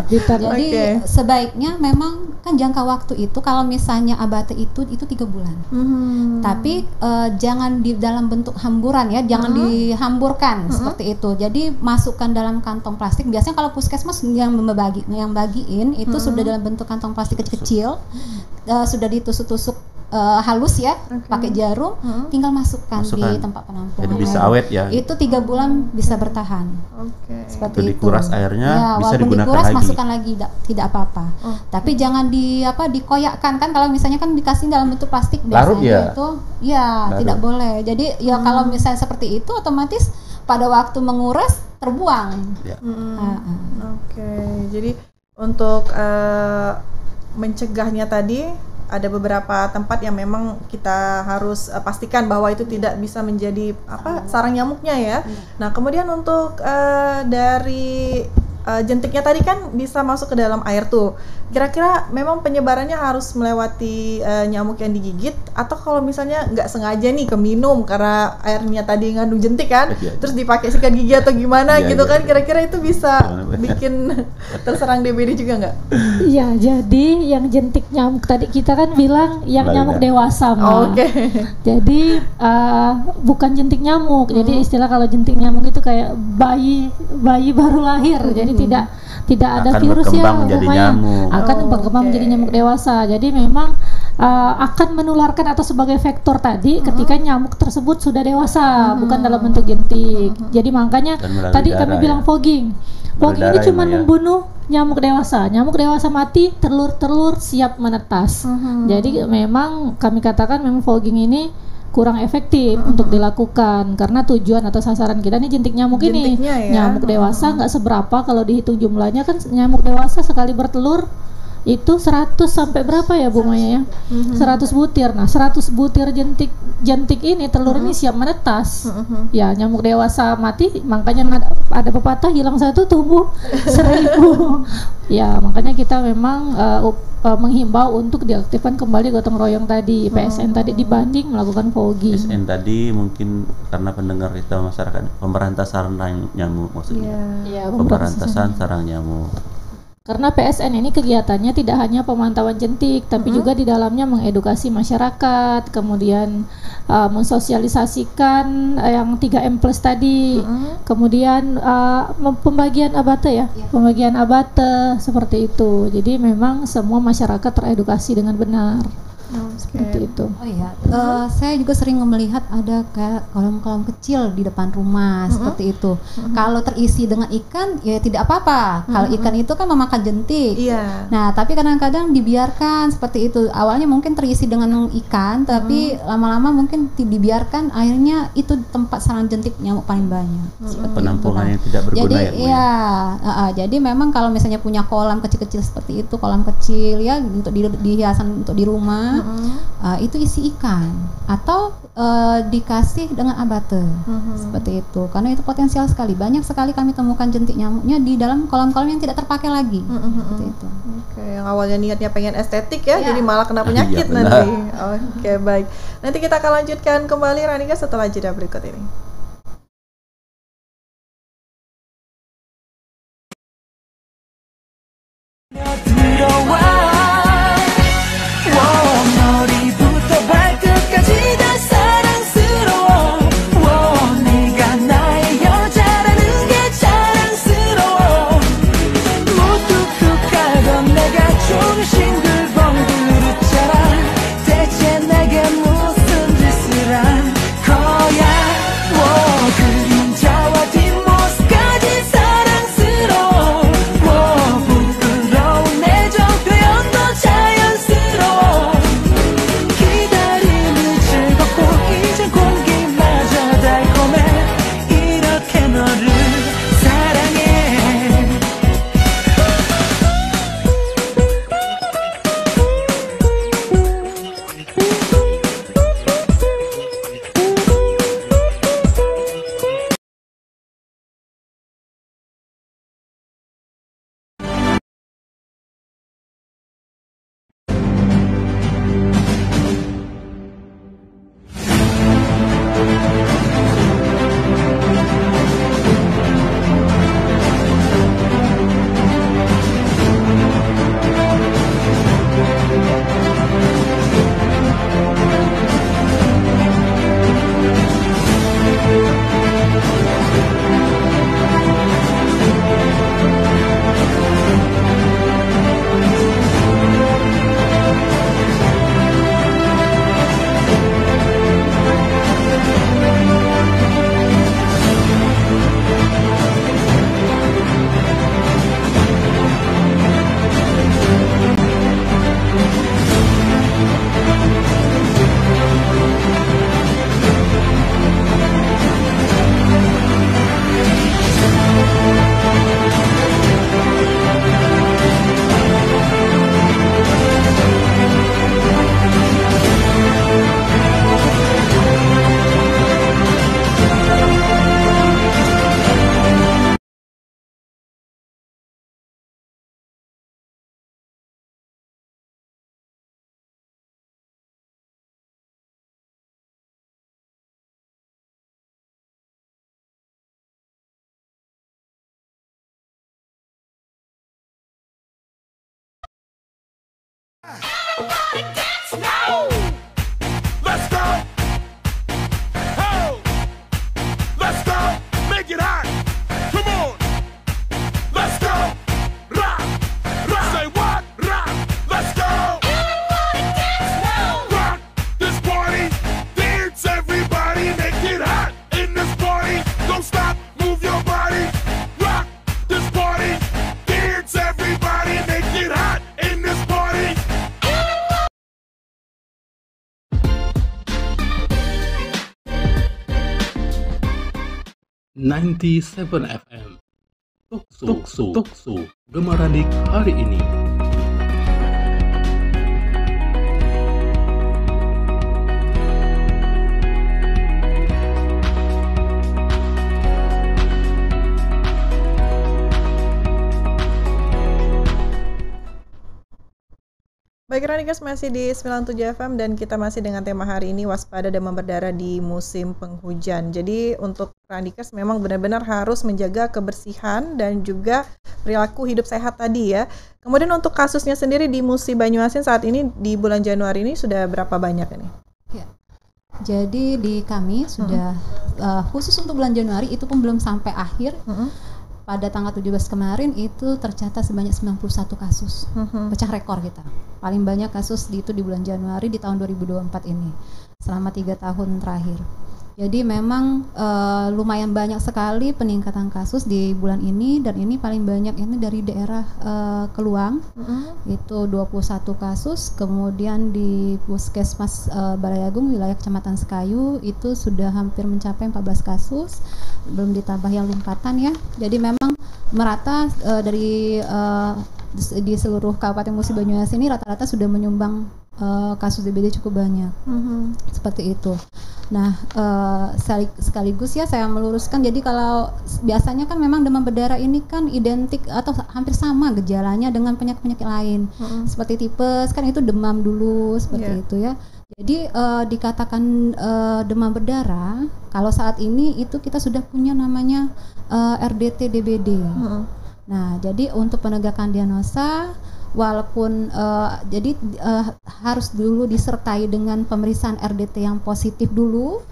Jadi sebaiknya memang kan jangka waktu itu kalau misalnya abate itu 3 bulan. Tapi jangan di dalam bentuk hamburan ya, jangan dihamburkan seperti itu. Jadi masukkan dalam kantong plastik. Biasanya kalau puskesmas yang bagiin itu sudah dalam bentuk kantong plastik kecil-kecil, sudah ditusuk-tusuk halus ya, pakai jarum, tinggal masukkan di tempat penampungan. Jadi bisa awet ya. Itu 3 bulan bisa bertahan. Seperti itu. Dikuras airnya ya, bisa digunakan dikuras, lagi. Masukkan lagi, tidak apa-apa. Tapi jangan dikoyakkan kan, kalau misalnya kan dikasih dalam bentuk plastik larut biasanya ya? itu ya larut. tidak boleh. Jadi ya kalau misalnya seperti itu otomatis pada waktu menguras terbuang. Jadi untuk mencegahnya tadi ada beberapa tempat yang memang kita harus pastikan bahwa itu tidak bisa menjadi sarang nyamuknya ya. Nah kemudian untuk dari jentiknya tadi kan bisa masuk ke dalam air tuh. Kira-kira memang penyebarannya harus melewati nyamuk yang digigit, atau kalau misalnya nggak sengaja nih keminum karena airnya tadi ngandung jentik kan, terus dipakai sikat gigi atau gimana gitu kan, kira-kira itu bisa bikin terserang DBD juga nggak? Iya, jadi yang jentik nyamuk tadi kita kan bilang yang nyamuk dewasa mah. Jadi bukan jentik nyamuk. Jadi istilah kalau jentik nyamuk itu kayak bayi baru lahir. Jadi tidak ada akan virus ya, akan berkembang menjadi nyamuk dewasa. Jadi memang akan menularkan atau sebagai vektor tadi ketika nyamuk tersebut sudah dewasa, bukan dalam bentuk jentik. Jadi makanya tadi kami bilang fogging. Fogging ini cuma membunuh nyamuk dewasa. Nyamuk dewasa mati, telur-telur siap menetas. Jadi memang kami katakan memang fogging ini kurang efektif untuk dilakukan karena tujuan atau sasaran kita ini jentik nyamuk ini. Nyamuk dewasa nggak seberapa kalau dihitung jumlahnya kan. Nyamuk dewasa sekali bertelur itu 100 sampai berapa ya Bu Maya ya? 100 butir. Nah 100 butir jentik ini telur ini siap menetas. Ya nyamuk dewasa mati, makanya ada pepatah hilang satu tumbuh 1000. Ya makanya kita memang menghimbau untuk diaktifkan kembali gotong royong tadi, PSN tadi dibanding melakukan fogging. PSN tadi mungkin karena pendengar kita masyarakat pemberantasan sarang nyamuk maksudnya. Pemberantasan sarang nyamuk. Karena PSN ini kegiatannya tidak hanya pemantauan jentik, tapi juga di dalamnya mengedukasi masyarakat, kemudian mensosialisasikan yang 3M plus tadi, kemudian pembagian abate ya, pembagian abate seperti itu. Jadi memang semua masyarakat teredukasi dengan benar. Seperti itu. Oh iya, saya juga sering melihat ada kayak kolam-kolam kecil di depan rumah seperti itu. Kalau terisi dengan ikan, ya tidak apa-apa. Kalau ikan itu kan memakan jentik. Iya. Nah, tapi kadang-kadang dibiarkan seperti itu. Awalnya mungkin terisi dengan ikan, tapi lama-lama mungkin dibiarkan, akhirnya itu tempat sarang jentik nyamuk paling banyak. Seperti Penampungan itu. yang tidak berguna Jadi ya, Bu, ya? jadi memang kalau misalnya punya kolam kecil-kecil seperti itu, kolam kecil ya untuk di hiasan untuk di rumah. Itu isi ikan atau dikasih dengan abate seperti itu, karena itu potensial sekali. Banyak sekali kami temukan jentik nyamuknya di dalam kolam-kolam yang tidak terpakai lagi seperti itu. Oke, yang awalnya niatnya pengen estetik ya, Ya. jadi malah kena penyakit Iya, benar. nanti. Oke, baik. Nanti kita akan lanjutkan kembali Ranika setelah jeda berikut ini. 머리부터 발끝까지 다 사랑스러워. 네가 나의 여자라는 게 자랑스러워. 무뚝뚝하던 내가 좀 싱글벙글했잖아. 대체 내게 무슨 짓을 한 거야. 그림자와 뒷모습까지 사랑스러워. 부끄러운 애정 표현도 자연스러워. 기다림이 즐겁고 이젠 공기마저 달콤해. 이렇게 너를 사랑해. Let's go. Oh, let's go. Make it hot. Come on. Let's go. Rock, rock. Say what? Rock. Let's go. Rock this party. Dance, everybody. Make it hot in this party. Don't stop. Move your body. Rock this party. Dance, everybody. Make it hot in this party. 97 FM Tuksu Gemaradik hari ini. Baik Ranikers, masih di 97 FM dan kita masih dengan tema hari ini waspada demam berdarah di musim penghujan. Jadi untuk Ranikers memang benar-benar harus menjaga kebersihan dan juga perilaku hidup sehat tadi ya. Kemudian untuk kasusnya sendiri di Musi Banyuasin saat ini di bulan Januari ini sudah berapa banyak ini? Ya. Jadi di kami sudah khusus untuk bulan Januari itu pun belum sampai akhir. pada tanggal 17 kemarin itu tercatat sebanyak 91 kasus. Pecah rekor kita. Paling banyak kasus itu di bulan Januari di tahun 2024 ini. Selama 3 tahun terakhir. Jadi memang lumayan banyak sekali peningkatan kasus di bulan ini, dan ini paling banyak ini dari daerah Keluang, itu 21 kasus, kemudian di Puskesmas Balaiagung wilayah Kecamatan Sekayu itu sudah hampir mencapai 14 kasus, belum ditambah yang lompatan ya. Jadi memang merata dari di seluruh Kabupaten Musi Banyuasin ini rata-rata sudah menyumbang kasus DBD cukup banyak. Seperti itu. Nah, sekaligus ya saya meluruskan, jadi kalau biasanya kan memang demam berdarah ini kan identik atau hampir sama gejalanya dengan penyakit-penyakit lain. Seperti tipes kan itu demam dulu seperti itu ya. Jadi dikatakan demam berdarah, kalau saat ini itu kita sudah punya namanya RDT DBD. Nah, jadi untuk penegakan diagnosa walaupun harus dulu disertai dengan pemeriksaan RDT yang positif dulu,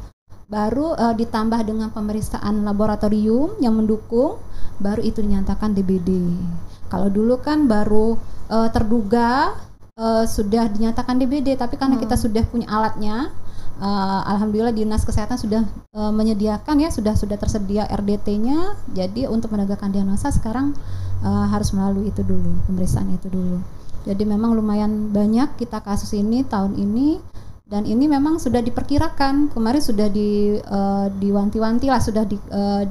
baru ditambah dengan pemeriksaan laboratorium yang mendukung, baru itu dinyatakan DBD. Kalau dulu kan baru terduga sudah dinyatakan DBD, tapi karena kita sudah punya alatnya, alhamdulillah Dinas Kesehatan sudah menyediakan ya, sudah tersedia RDT-nya. Jadi untuk menegakkan diagnosa sekarang harus melalui itu dulu, pemeriksaan itu dulu. Jadi memang lumayan banyak kita kasus ini tahun ini, dan ini memang sudah diperkirakan. Kemarin sudah diwanti-wanti lah, sudah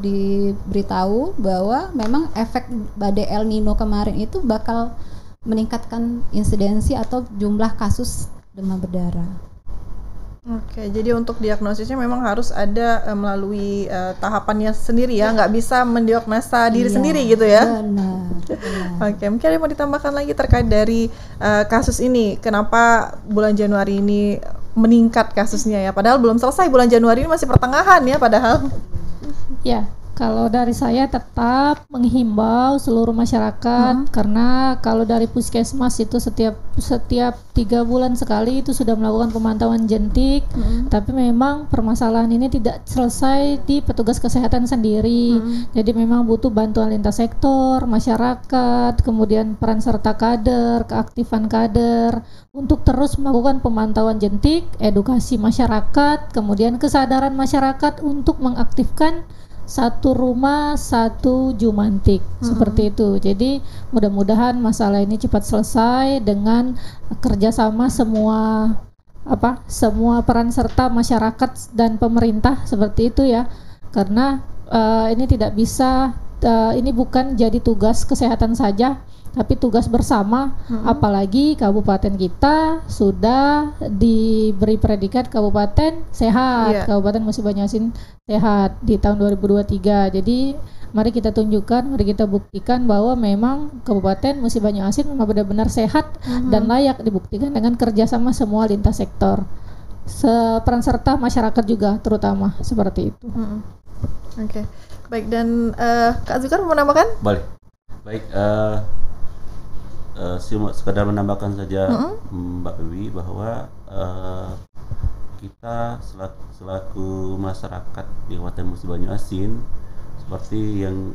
diberitahu bahwa memang efek badai El Nino kemarin itu bakal meningkatkan insidensi atau jumlah kasus demam berdarah. Oke, jadi untuk diagnosisnya memang harus ada melalui tahapannya sendiri ya, nggak bisa mendiagnosa diri sendiri gitu ya. Benar. Oke, mungkin ada yang mau ditambahkan lagi terkait dari kasus ini, kenapa bulan Januari ini meningkat kasusnya ya, padahal belum selesai bulan Januari ini, masih pertengahan ya padahal. Ya, kalau dari saya tetap menghimbau seluruh masyarakat, karena kalau dari puskesmas itu setiap 3 bulan sekali itu sudah melakukan pemantauan jentik, tapi memang permasalahan ini tidak selesai di petugas kesehatan sendiri. Jadi memang butuh bantuan lintas sektor, masyarakat, kemudian peran serta kader, keaktifan kader untuk terus melakukan pemantauan jentik, edukasi masyarakat, kemudian kesadaran masyarakat untuk mengaktifkan satu rumah satu jumantik, seperti itu. Jadi mudah-mudahan masalah ini cepat selesai dengan kerjasama semua peran serta masyarakat dan pemerintah, seperti itu ya. Karena ini tidak bisa, ini bukan jadi tugas kesehatan saja, tapi tugas bersama. Apalagi kabupaten kita sudah diberi predikat kabupaten sehat, Kabupaten Musi Banyuasin sehat di tahun 2023. Jadi mari kita tunjukkan, mari kita buktikan bahwa memang Kabupaten Musi Banyuasin memang benar-benar sehat dan layak dibuktikan dengan kerjasama semua lintas sektor, peran serta masyarakat juga terutama, seperti itu. Oke, baik, dan Kak Zulkar mau menambahkan? Boleh. Baik, sekedar menambahkan saja Mbak Wiwi bahwa kita selaku masyarakat di Kabupaten Musi Banyuasin, seperti yang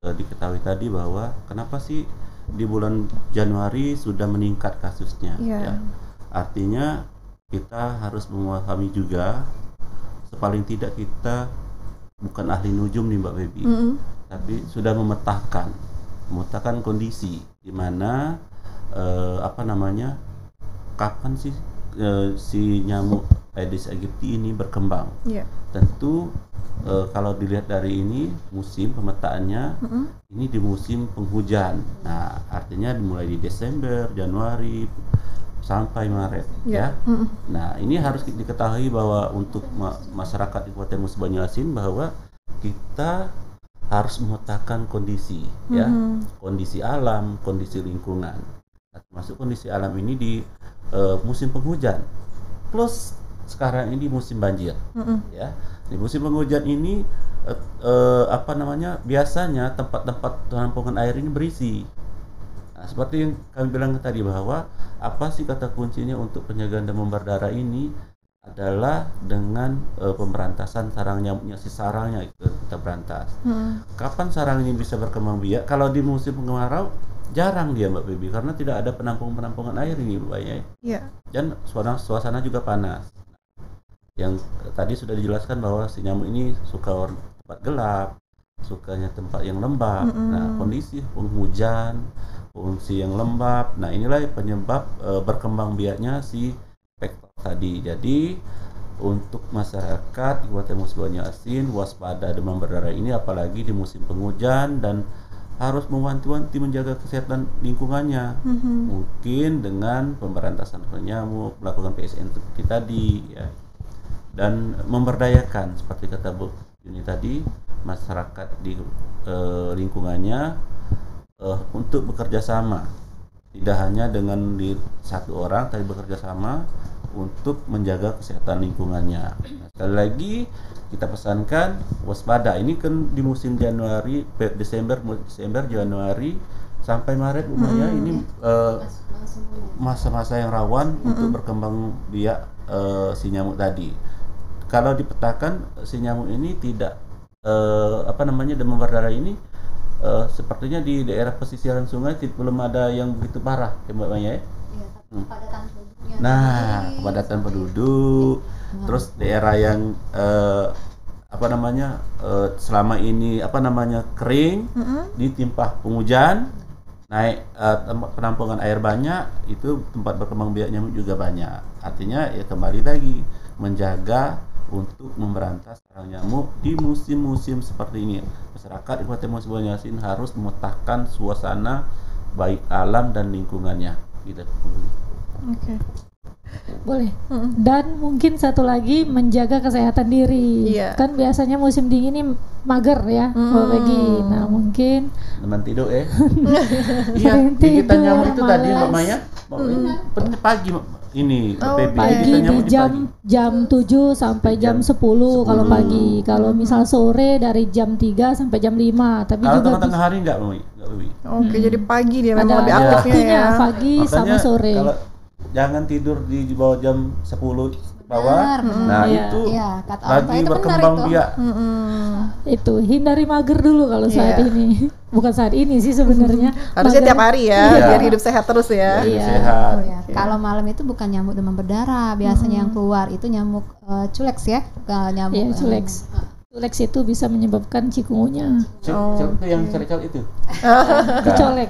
diketahui tadi bahwa kenapa sih di bulan Januari sudah meningkat kasusnya, ya. Artinya kita harus memahami juga, sepaling tidak kita bukan ahli nujum nih Mbak Baby, tapi sudah memetakan kondisi di mana kapan sih si nyamuk Aedes aegypti ini berkembang. Tentu kalau dilihat dari ini musim pemetaannya ini di musim penghujan. Nah, artinya dimulai di Desember, Januari sampai Maret, ya. Nah, ini harus diketahui bahwa untuk masyarakat di Kabupaten Musi Banyuasin bahwa kita harus memetakan kondisi, ya, kondisi alam, kondisi lingkungan. Nah, termasuk kondisi alam ini di musim penghujan, plus sekarang ini musim banjir, ya. Di musim penghujan ini biasanya tempat-tempat penampungan air ini berisi. Nah, seperti yang kami bilang tadi bahwa apa sih kata kuncinya untuk pencegahan demam berdarah ini adalah dengan pemberantasan sarang nyamuknya, si sarangnya itu kita berantas. Kapan sarang ini bisa berkembang biak? Kalau di musim kemarau jarang dia Mbak Baby, karena tidak ada penampungan air ini Mbak ya. Iya. Dan suasana juga panas. Yang tadi sudah dijelaskan bahwa si nyamuk ini suka tempat gelap, sukanya tempat yang lembab. Nah, kondisi penghujan, kondisi yang lembab. Nah, inilah penyebab berkembang biaknya si vektor tadi. Jadi untuk masyarakat Kabupaten Musi Banyuasin waspada demam berdarah ini, apalagi di musim penghujan, dan harus mewanti-wanti menjaga kesehatan lingkungannya. Mungkin dengan pemberantasan nyamuk, melakukan PSN seperti tadi ya. Dan memberdayakan seperti kata Bu Yuni tadi, masyarakat di lingkungannya untuk bekerja sama, tidak hanya dengan satu orang, tapi bekerja sama untuk menjaga kesehatan lingkungannya. Nah, sekali lagi kita pesankan waspada. Ini kan di musim Desember, Januari sampai Maret Maya, ini masa-masa yang rawan untuk berkembang biak si nyamuk tadi. Kalau dipetakan si nyamuk ini tidak demam berdarah ini sepertinya di daerah pesisiran sungai belum ada yang begitu parah ya Mbak Maya ya? Nah, kepadatan penduduk, terus daerah yang selama ini kering, ditimpa penghujan, naik penampungan air banyak, itu tempat berkembang biak nyamuk juga banyak. Artinya ya kembali lagi menjaga untuk memberantas sarang nyamuk di musim-musim seperti ini. Masyarakat Kabupaten Musi Banyuasin harus memetakan suasana baik alam dan lingkungannya. Gitu. Oke. Boleh. Dan mungkin satu lagi, menjaga kesehatan diri. Iya. Kan biasanya musim dingin ini mager ya, Peggy. Nah, mungkin teman tidur ya. Iya, sering gigitan tidur, nyamuk itu tadi malas. Mbak Maya. Pagi ini baby. Pagi Gigitan di nyamuk jam 7 sampai jam 10 kalau pagi. Kalau misal sore dari jam 3 sampai jam 5. Tapi kalau juga tengah-tengah hari enggak, Baby. Oke, jadi pagi dia ada memang lebih Iya. aktifnya waktunya ya. pagi sama Makanya sore. Kalau jangan tidur di bawah jam 10 bawah. Nah, Iya. itu Iya, kata orang tua lagi itu benar berkembang itu. biak. Itu hindari mager dulu kalau saat Iya. ini. Bukan saat ini sih sebenarnya. Harusnya Mager. tiap hari ya, Iya. biar hidup sehat terus ya. Biar Iya. sehat. Ya, kalau malam itu bukan nyamuk demam berdarah, biasanya yang keluar itu nyamuk culex ya, nyamuk Iya, culex. Culex itu bisa menyebabkan cikungunya. Itu yang cari-cari itu. Kecolek.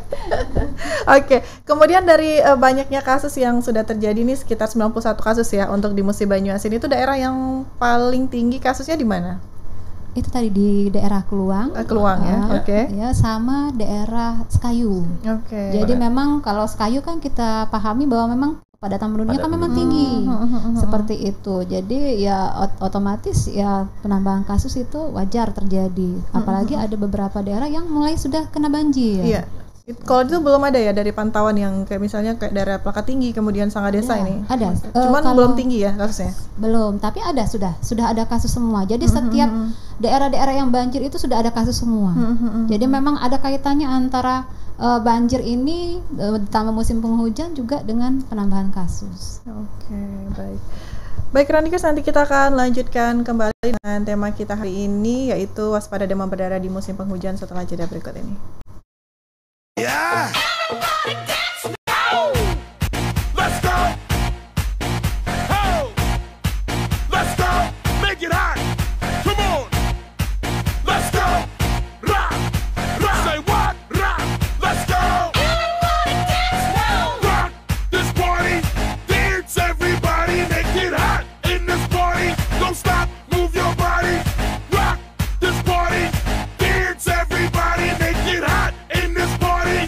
Oke, kemudian dari banyaknya kasus yang sudah terjadi nih, sekitar 91 kasus ya untuk di Musi Banyuasin, itu daerah yang paling tinggi kasusnya di mana? Itu tadi di daerah Keluang. Keluang ya, oke. Ya, sama daerah Sekayu. Oke. Jadi memang kalau Sekayu kan kita pahami bahwa memang kepadatan penduduknya kan memang tinggi. Seperti itu. Jadi ya otomatis ya penambahan kasus itu wajar terjadi. Apalagi ada beberapa daerah yang mulai sudah kena banjir. Iya. Kalau itu belum ada ya dari pantauan yang kayak misalnya kayak daerah Plaka Tinggi kemudian Sangga Desa ini. Ada. Cuman Kalau- belum tinggi ya kasusnya. Belum, tapi ada sudah ada kasus semua. Jadi setiap daerah-daerah yang banjir itu sudah ada kasus semua. Jadi memang ada kaitannya antara banjir ini ditambah musim penghujan juga dengan penambahan kasus. Oke, baik. Baik Ranikers, nanti kita akan lanjutkan kembali dengan tema kita hari ini, yaitu waspada demam berdarah di musim penghujan setelah jeda berikut ini. Yeah. Let's go. Oh. Let's go. Make it hot. Come on. Let's go. Rock. Rock. Say what? Rock. Let's go. Rock this party. Dance everybody. Make it hot in this party. Don't stop. Move your body. Rock this party. Dance everybody. Make it hot in this party.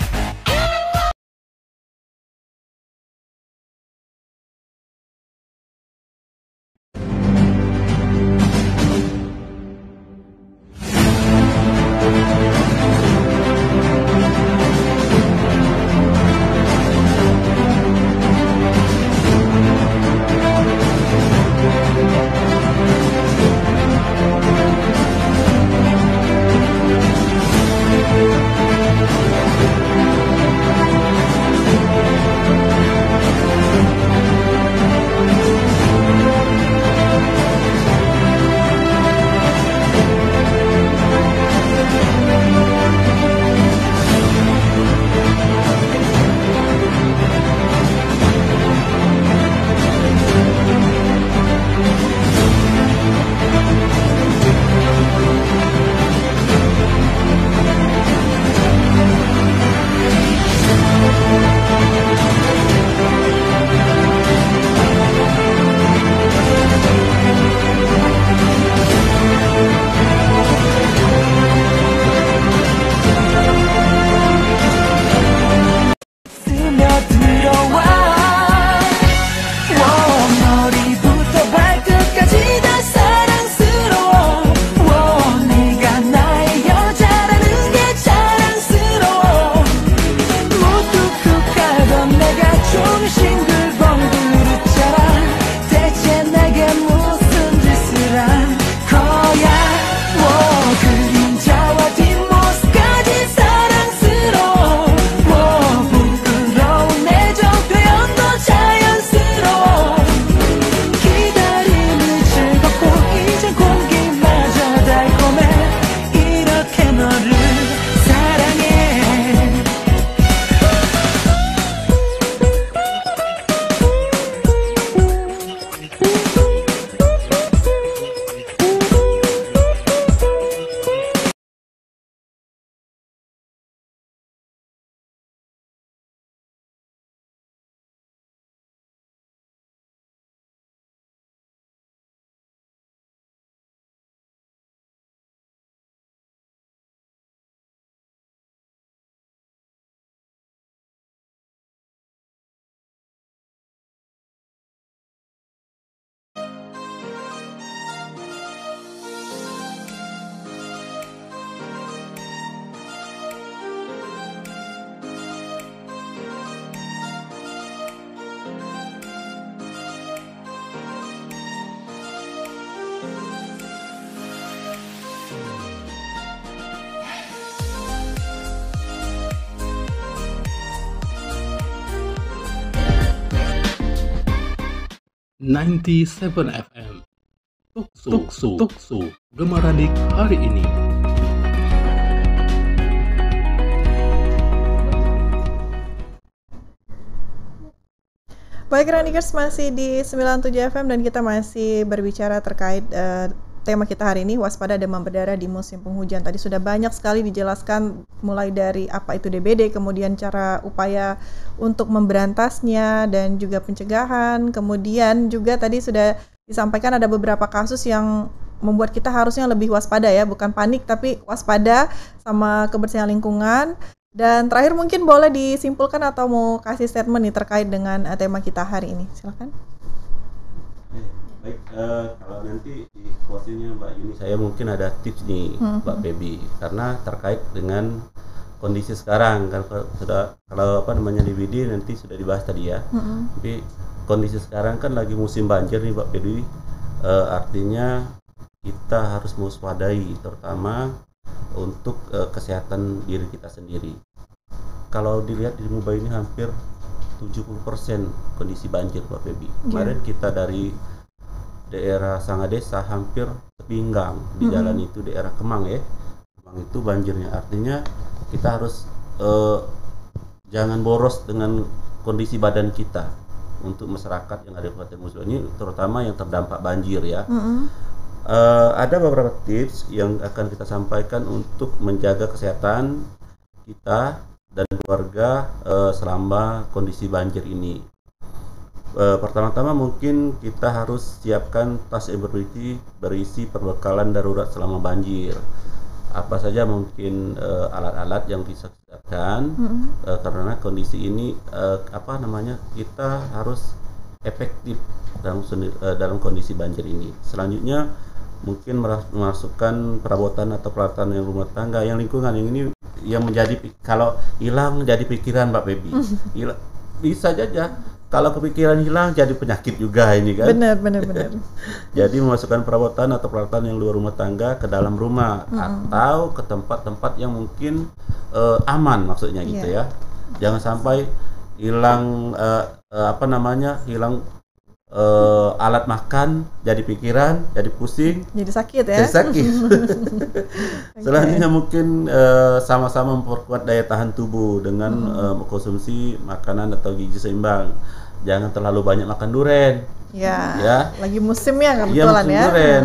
97 FM. Tuksu Gemaradik hari ini. Baik, Ranikers, masih di 97 FM dan kita masih berbicara terkait tema kita hari ini, waspada demam berdarah di musim penghujan. Tadi sudah banyak sekali dijelaskan mulai dari apa itu DBD, kemudian cara upaya untuk memberantasnya dan juga pencegahan. Kemudian juga tadi sudah disampaikan ada beberapa kasus yang membuat kita harusnya lebih waspada ya, bukan panik tapi waspada sama kebersihan lingkungan. Dan terakhir mungkin boleh disimpulkan atau mau kasih statement nih terkait dengan tema kita hari ini. Silakan. Baik, kalau nanti di closingnya Mbak Yuni, saya mungkin ada tips nih Mbak Baby, karena terkait dengan kondisi sekarang kan kalau DBD nanti sudah dibahas tadi ya. Jadi kondisi sekarang kan lagi musim banjir nih Mbak Baby, artinya kita harus mewaspadai terutama untuk kesehatan diri kita sendiri. Kalau dilihat di Mubah ini hampir 70% kondisi banjir Mbak Baby. Kemarin kita dari daerah Sangadesa hampir sepinggang di jalan itu, daerah Kemang ya. Kemang itu banjirnya, artinya kita harus jangan boros dengan kondisi badan kita untuk masyarakat yang ada di Kabupaten Musi ini, terutama yang terdampak banjir ya. Ada beberapa tips yang akan kita sampaikan untuk menjaga kesehatan kita dan keluarga selama kondisi banjir ini. Pertama-tama mungkin kita harus siapkan tas yang berisi perbekalan darurat selama banjir. Apa saja mungkin alat-alat yang bisa disediakan karena kondisi ini kita harus efektif dalam kondisi banjir ini. Selanjutnya mungkin memasukkan perabotan atau peralatan yang rumah tangga yang lingkungan yang ini yang menjadi, kalau hilang jadi pikiran Mbak Baby. Bisa saja kalau kepikiran hilang jadi penyakit juga ini kan. Benar. Jadi memasukkan perabotan atau peralatan yang luar rumah tangga ke dalam rumah atau ke tempat-tempat yang mungkin aman, maksudnya gitu ya. Jangan sampai hilang hilang alat makan jadi pikiran, jadi pusing, jadi sakit ya. Selanjutnya mungkin sama-sama memperkuat daya tahan tubuh dengan mengkonsumsi makanan atau gizi seimbang. Jangan terlalu banyak makan durian. Ya. Lagi musimnya kebetulan ya. Durian.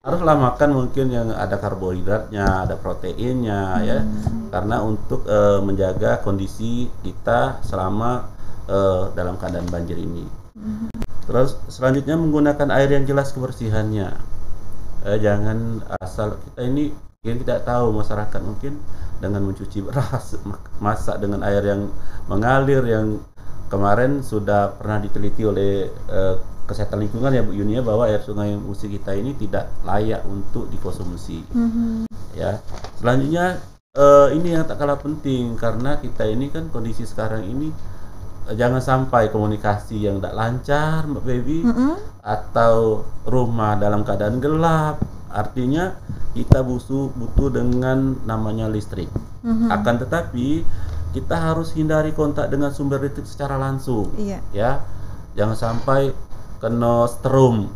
Haruslah makan mungkin yang ada karbohidratnya, ada proteinnya ya. Karena untuk menjaga kondisi kita selama dalam keadaan banjir ini. Terus selanjutnya menggunakan air yang jelas kebersihannya. Jangan asal kita ini yang tidak tahu, masyarakat mungkin dengan mencuci beras, masak dengan air yang mengalir, yang kemarin sudah pernah diteliti oleh kesehatan lingkungan ya Bu Yuni, bahwa air sungai Musi kita ini tidak layak untuk dikonsumsi. Ya. Selanjutnya ini yang tak kalah penting, karena kita ini kan kondisi sekarang ini jangan sampai komunikasi yang tidak lancar Mbak Baby, atau rumah dalam keadaan gelap. Artinya kita butuh dengan namanya listrik. Akan tetapi kita harus hindari kontak dengan sumber listrik secara langsung. Ya, jangan sampai kena strom.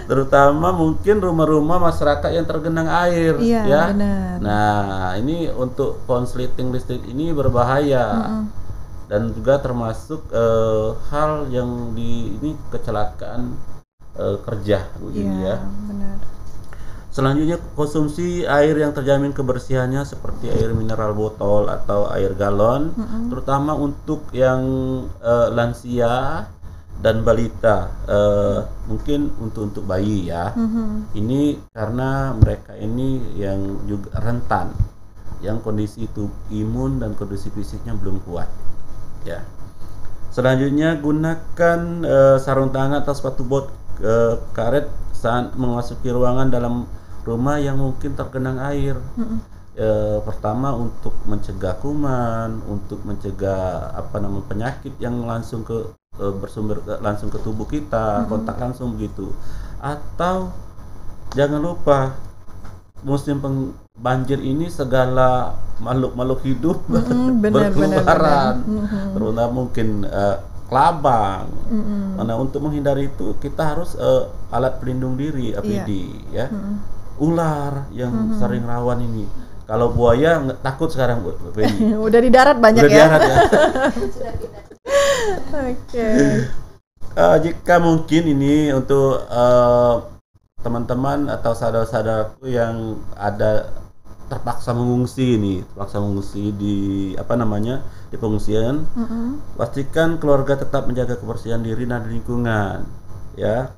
Terutama mungkin rumah-rumah masyarakat yang tergenang air, ya. Benar. Nah, ini untuk konsleting listrik ini berbahaya dan juga termasuk hal yang ini kecelakaan kerja, ya. Benar. Selanjutnya konsumsi air yang terjamin kebersihannya seperti air mineral botol atau air galon, terutama untuk yang lansia dan balita, mungkin untuk bayi ya. Ini karena mereka ini yang juga rentan, yang kondisi imun dan kondisi fisiknya belum kuat ya. Selanjutnya gunakan sarung tangan atau sepatu bot karet saat memasuki ruangan dalam rumah yang mungkin tergenang air. Pertama untuk mencegah kuman, untuk mencegah penyakit yang langsung bersumber langsung ke tubuh kita, kontak langsung begitu. Atau jangan lupa musim banjir ini segala makhluk-makhluk hidup berkeluaran, terutama mungkin kelabang. Nah, untuk menghindari itu kita harus alat pelindung diri APD ya. Ular yang sering rawan ini. Kalau buaya nggak takut sekarang Bu Feni. Udah di darat banyak Udah di ya. darat ya. Oke. Jika mungkin ini untuk teman-teman atau saudara-saudaraku yang ada terpaksa mengungsi di di pengungsian, pastikan keluarga tetap menjaga kebersihan diri dan lingkungan ya.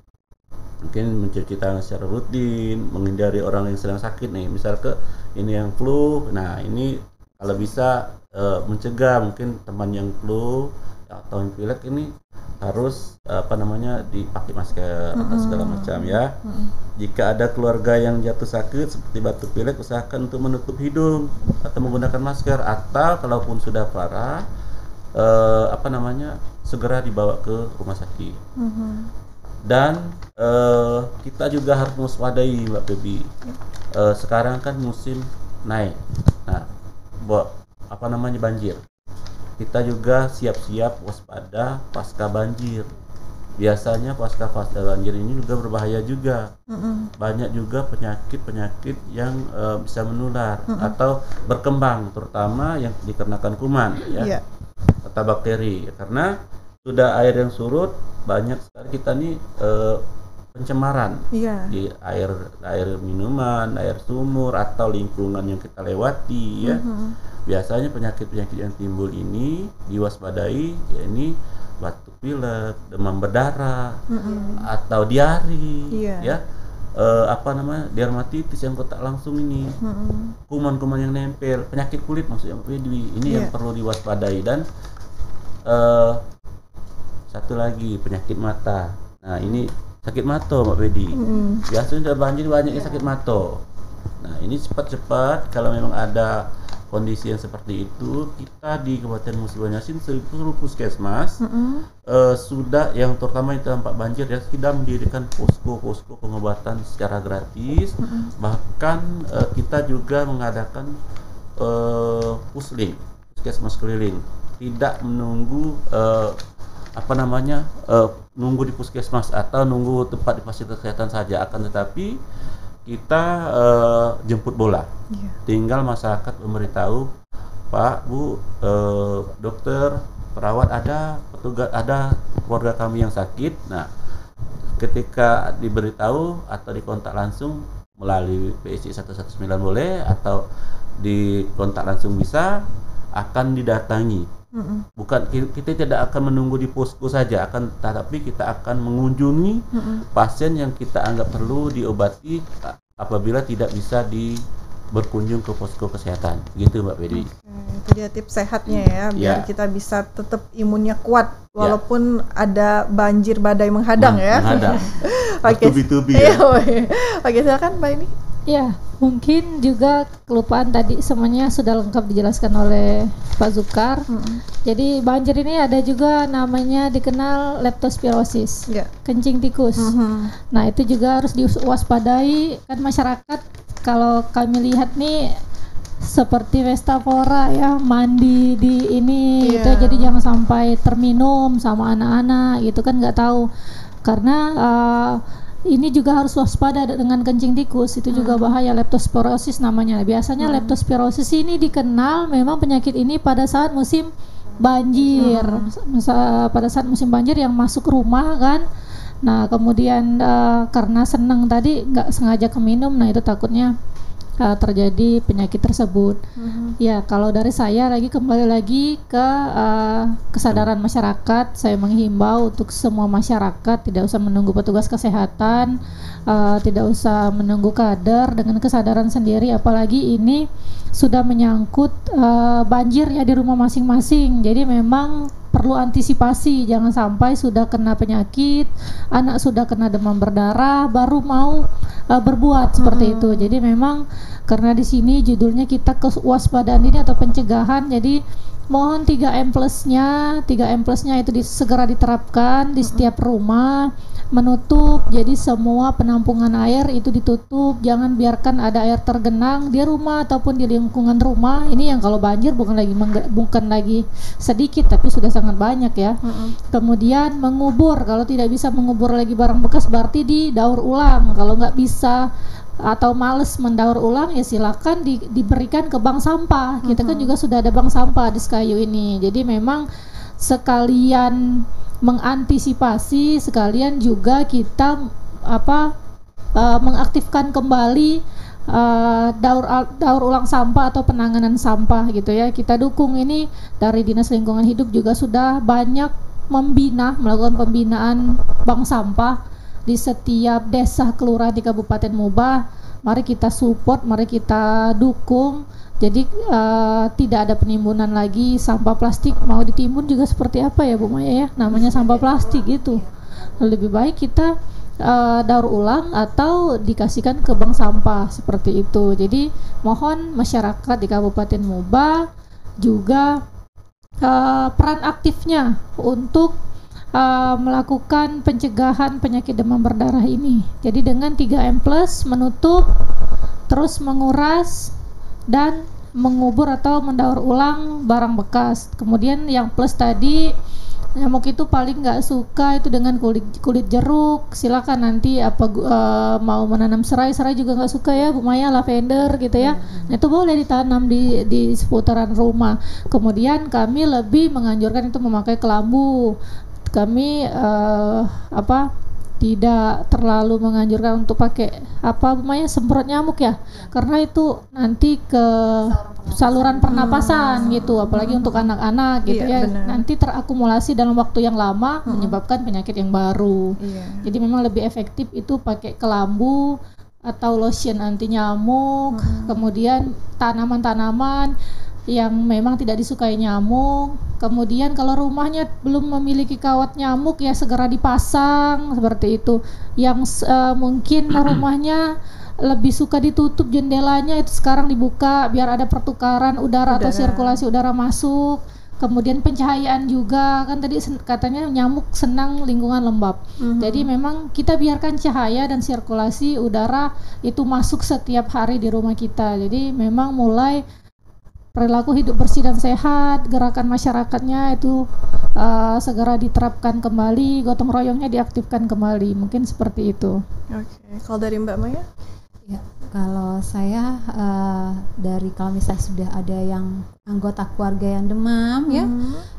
Mungkin mencuci tangan secara rutin, menghindari orang yang sedang sakit nih, misal ini yang flu. Nah, ini kalau bisa mencegah mungkin teman yang flu atau yang pilek ini harus dipakai masker atau segala macam ya. Jika ada keluarga yang jatuh sakit seperti batuk pilek, usahakan untuk menutup hidung atau menggunakan masker, atau kalaupun sudah parah segera dibawa ke rumah sakit. Dan kita juga harus mewaspadai Mbak Febi. Sekarang kan musim naik. Nah, banjir. Kita juga siap-siap waspada pasca banjir. Biasanya pasca banjir ini juga berbahaya juga. Banyak juga penyakit yang bisa menular atau berkembang, terutama yang dikarenakan kuman ya, atau bakteri. Karena sudah air yang surut, banyak sekali kita nih pencemaran di air minuman, air sumur atau lingkungan yang kita lewati ya. Biasanya penyakit-penyakit yang timbul ini diwaspadai, ya ini batuk pilek, demam berdarah, atau diare, ya, dermatitis yang kontak langsung ini, kuman-kuman yang nempel, penyakit kulit maksudnya, ini yang perlu diwaspadai. Dan satu lagi penyakit mata. Nah, ini sakit mata Mbak Fedi. Biasanya udah banjir banyaknya sakit mata. Nah, ini cepat-cepat kalau memang ada kondisi yang seperti itu, kita di Kabupaten Musi Banyuasin seluruh puskesmas sudah, yang terutama yang terdampak banjir ya, sudah mendirikan posko pengobatan secara gratis. Bahkan kita juga mengadakan pusling, puskesmas keliling, tidak menunggu nunggu di puskesmas atau nunggu tempat di fasilitas kesehatan saja, akan tetapi kita jemput bola. Tinggal masyarakat memberitahu, Pak, Bu, dokter, perawat ada, petugas ada, keluarga kami yang sakit. Nah, ketika diberitahu atau dikontak langsung melalui PSI 119 boleh, atau dikontak langsung bisa, akan didatangi. Bukan, kita tidak akan menunggu di posko saja, tetapi kita akan mengunjungi pasien yang kita anggap perlu diobati apabila tidak bisa berkunjung ke posko kesehatan, gitu Mbak Fedi. Itu dia tips sehatnya ya, biar kita bisa tetap imunnya kuat walaupun ada banjir badai menghadang ya. Menghadang. Bertubi-tubi ya. Oke, silakan Mbak ini. Ya, mungkin juga kelupaan tadi semuanya sudah lengkap dijelaskan oleh Pak Zulkar. Jadi banjir ini ada juga namanya dikenal leptospirosis, kencing tikus. Nah, itu juga harus diwaspadai kan masyarakat. Kalau kami lihat nih seperti Westapora ya, mandi di ini gitu, jadi jangan sampai terminum sama anak-anak gitu kan, nggak tahu. Karena ini juga harus waspada dengan kencing tikus, itu juga bahaya, leptospirosis namanya. Biasanya leptospirosis ini dikenal memang penyakit ini pada saat musim banjir, pada saat musim banjir yang masuk rumah kan. Nah, kemudian karena seneng tadi nggak sengaja keminum, nah itu takutnya terjadi penyakit tersebut. Ya, kalau dari saya kembali lagi ke kesadaran masyarakat, saya menghimbau untuk semua masyarakat tidak usah menunggu petugas kesehatan, tidak usah menunggu kader, dengan kesadaran sendiri, apalagi ini sudah menyangkut banjir ya di rumah masing-masing. Jadi memang perlu antisipasi, jangan sampai sudah kena penyakit, anak sudah kena demam berdarah baru mau berbuat seperti itu. Jadi memang karena di sini judulnya kita kewaspadaan ini atau pencegahan, jadi mohon 3M plusnya itu segera diterapkan di setiap rumah, menutup, jadi semua penampungan air itu ditutup, jangan biarkan ada air tergenang di rumah ataupun di lingkungan rumah. Ini yang kalau banjir bukan lagi sedikit tapi sudah sangat banyak ya. Kemudian mengubur, kalau tidak bisa mengubur lagi barang bekas berarti didaur ulang. Kalau nggak bisa atau males mendaur ulang ya silakan diberikan ke bank sampah. Kita kan juga sudah ada bank sampah di Sekayu ini. Jadi memang sekalian mengantisipasi, sekalian juga kita mengaktifkan kembali daur ulang sampah atau penanganan sampah gitu ya. Kita dukung ini dari Dinas Lingkungan Hidup juga sudah banyak melakukan pembinaan bank sampah di setiap desa kelurahan di Kabupaten Muba. Mari kita support, mari kita dukung. Jadi tidak ada penimbunan lagi sampah plastik. Mau ditimbun juga seperti apa ya Bu Maya ya, namanya sampah plastik gitu. Lebih baik kita daur ulang atau dikasihkan ke bank sampah seperti itu. Jadi mohon masyarakat di Kabupaten Muba juga peran aktifnya untuk melakukan pencegahan penyakit demam berdarah ini. Jadi dengan 3M plus menutup, terus menguras dan mengubur atau mendaur ulang barang bekas. Kemudian yang plus tadi, nyamuk itu paling nggak suka itu dengan kulit jeruk. Silakan nanti mau menanam serai juga nggak suka ya Bu Maya, lavender gitu ya. Nah, itu boleh ditanam di seputaran rumah. Kemudian kami lebih menganjurkan itu memakai kelambu. Kami tidak terlalu menganjurkan untuk pakai semprot nyamuk ya, karena itu nanti ke saluran pernapasan gitu, apalagi untuk anak-anak gitu ya, benar. nanti terakumulasi dalam waktu yang lama menyebabkan penyakit yang baru. Jadi memang lebih efektif itu pakai kelambu atau lotion anti nyamuk, kemudian tanaman-tanaman yang memang tidak disukai nyamuk. Kemudian kalau rumahnya belum memiliki kawat nyamuk ya segera dipasang seperti itu. Yang mungkin rumahnya lebih suka ditutup jendelanya, itu sekarang dibuka biar ada pertukaran udara atau sirkulasi udara masuk. Kemudian pencahayaan juga, kan tadi katanya nyamuk senang lingkungan lembab. Jadi memang kita biarkan cahaya dan sirkulasi udara itu masuk setiap hari di rumah kita. Jadi memang mulai perilaku hidup bersih dan sehat, gerakan masyarakatnya itu segera diterapkan kembali, gotong royongnya diaktifkan kembali, mungkin seperti itu. Oke, kalau dari Mbak Maya? Ya, kalau saya kalau misalnya sudah ada yang anggota keluarga yang demam ya,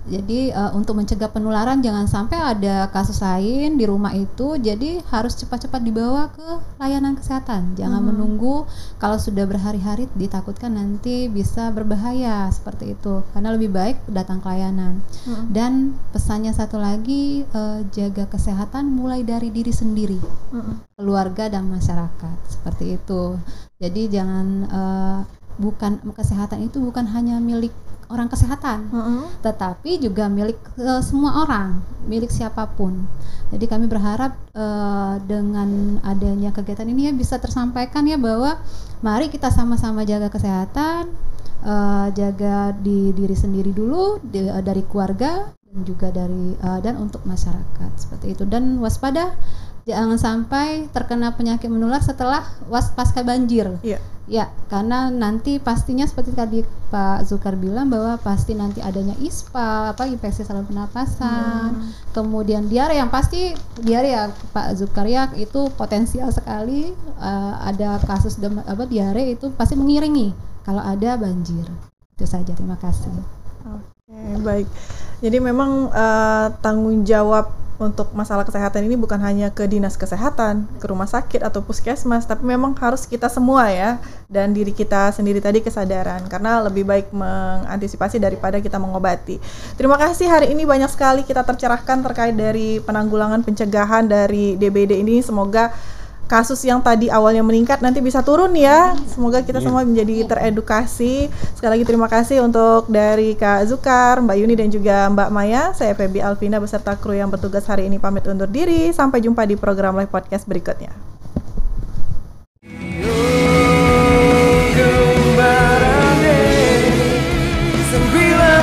jadi untuk mencegah penularan jangan sampai ada kasus lain di rumah itu, jadi harus cepat-cepat dibawa ke layanan kesehatan, jangan menunggu kalau sudah berhari-hari ditakutkan nanti bisa berbahaya seperti itu, karena lebih baik datang ke layanan. Dan pesannya satu lagi, jaga kesehatan mulai dari diri sendiri, keluarga dan masyarakat seperti itu. Jadi jangan kesehatan itu bukan hanya milik orang kesehatan, tetapi juga milik semua orang, milik siapapun. Jadi kami berharap dengan adanya kegiatan ini ya bisa tersampaikan ya bahwa mari kita sama-sama jaga kesehatan, jaga di diri sendiri dulu, dari keluarga dan juga dan untuk masyarakat seperti itu, dan waspada. Jangan sampai terkena penyakit menular setelah pasca banjir. Ya, karena nanti pastinya seperti tadi Pak Zukar bilang bahwa pasti nanti adanya ISPA, infeksi saluran pernapasan, kemudian diare, yang pasti diare ya Pak Zukar ya, itu potensial sekali ada kasus diare itu pasti mengiringi kalau ada banjir. Itu saja, terima kasih. Oke, baik. Jadi memang tanggung jawab untuk masalah kesehatan ini bukan hanya ke dinas kesehatan, ke rumah sakit atau puskesmas, tapi memang harus kita semua ya, dan diri kita sendiri tadi kesadaran, karena lebih baik mengantisipasi daripada kita mengobati. Terima kasih, hari ini banyak sekali kita tercerahkan terkait dari penanggulangan pencegahan dari DBD ini. Semoga kasus yang tadi awalnya meningkat nanti bisa turun ya. Semoga kita semua menjadi teredukasi. Sekali lagi terima kasih untuk dari Kak Zukar, Mbak Yuni dan juga Mbak Maya. Saya Febi Alvina beserta kru yang bertugas hari ini pamit undur diri. Sampai jumpa di program live podcast berikutnya. Sembilan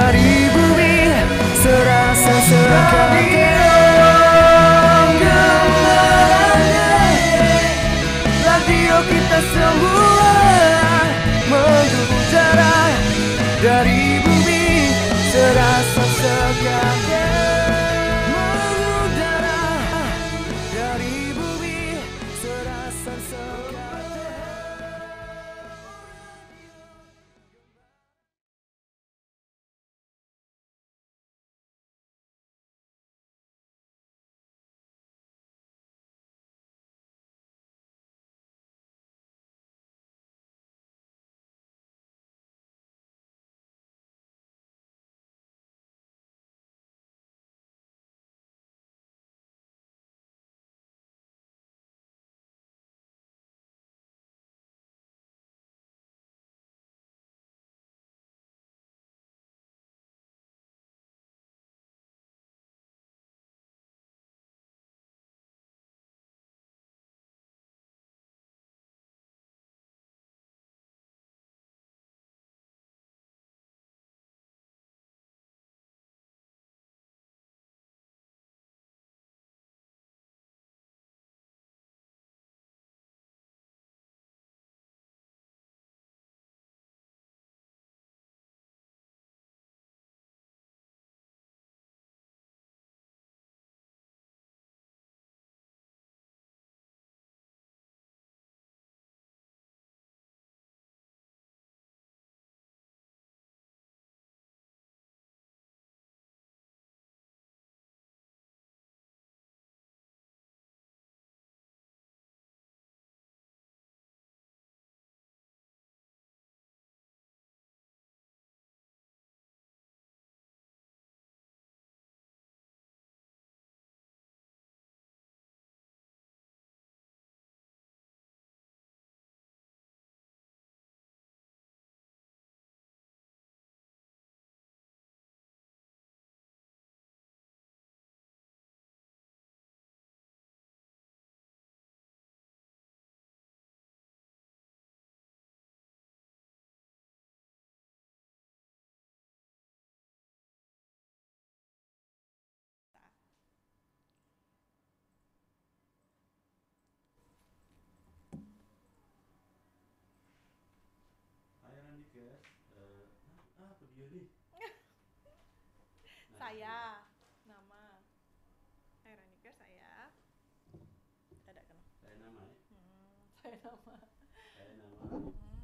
dari bumi serasa sekarang. Radio kita semua mengudara dari bumi serasa sekarang. Mengudara dari bumi serasa sekarang. Saya nama Ranika saya ada kan Saya nama ya. saya nama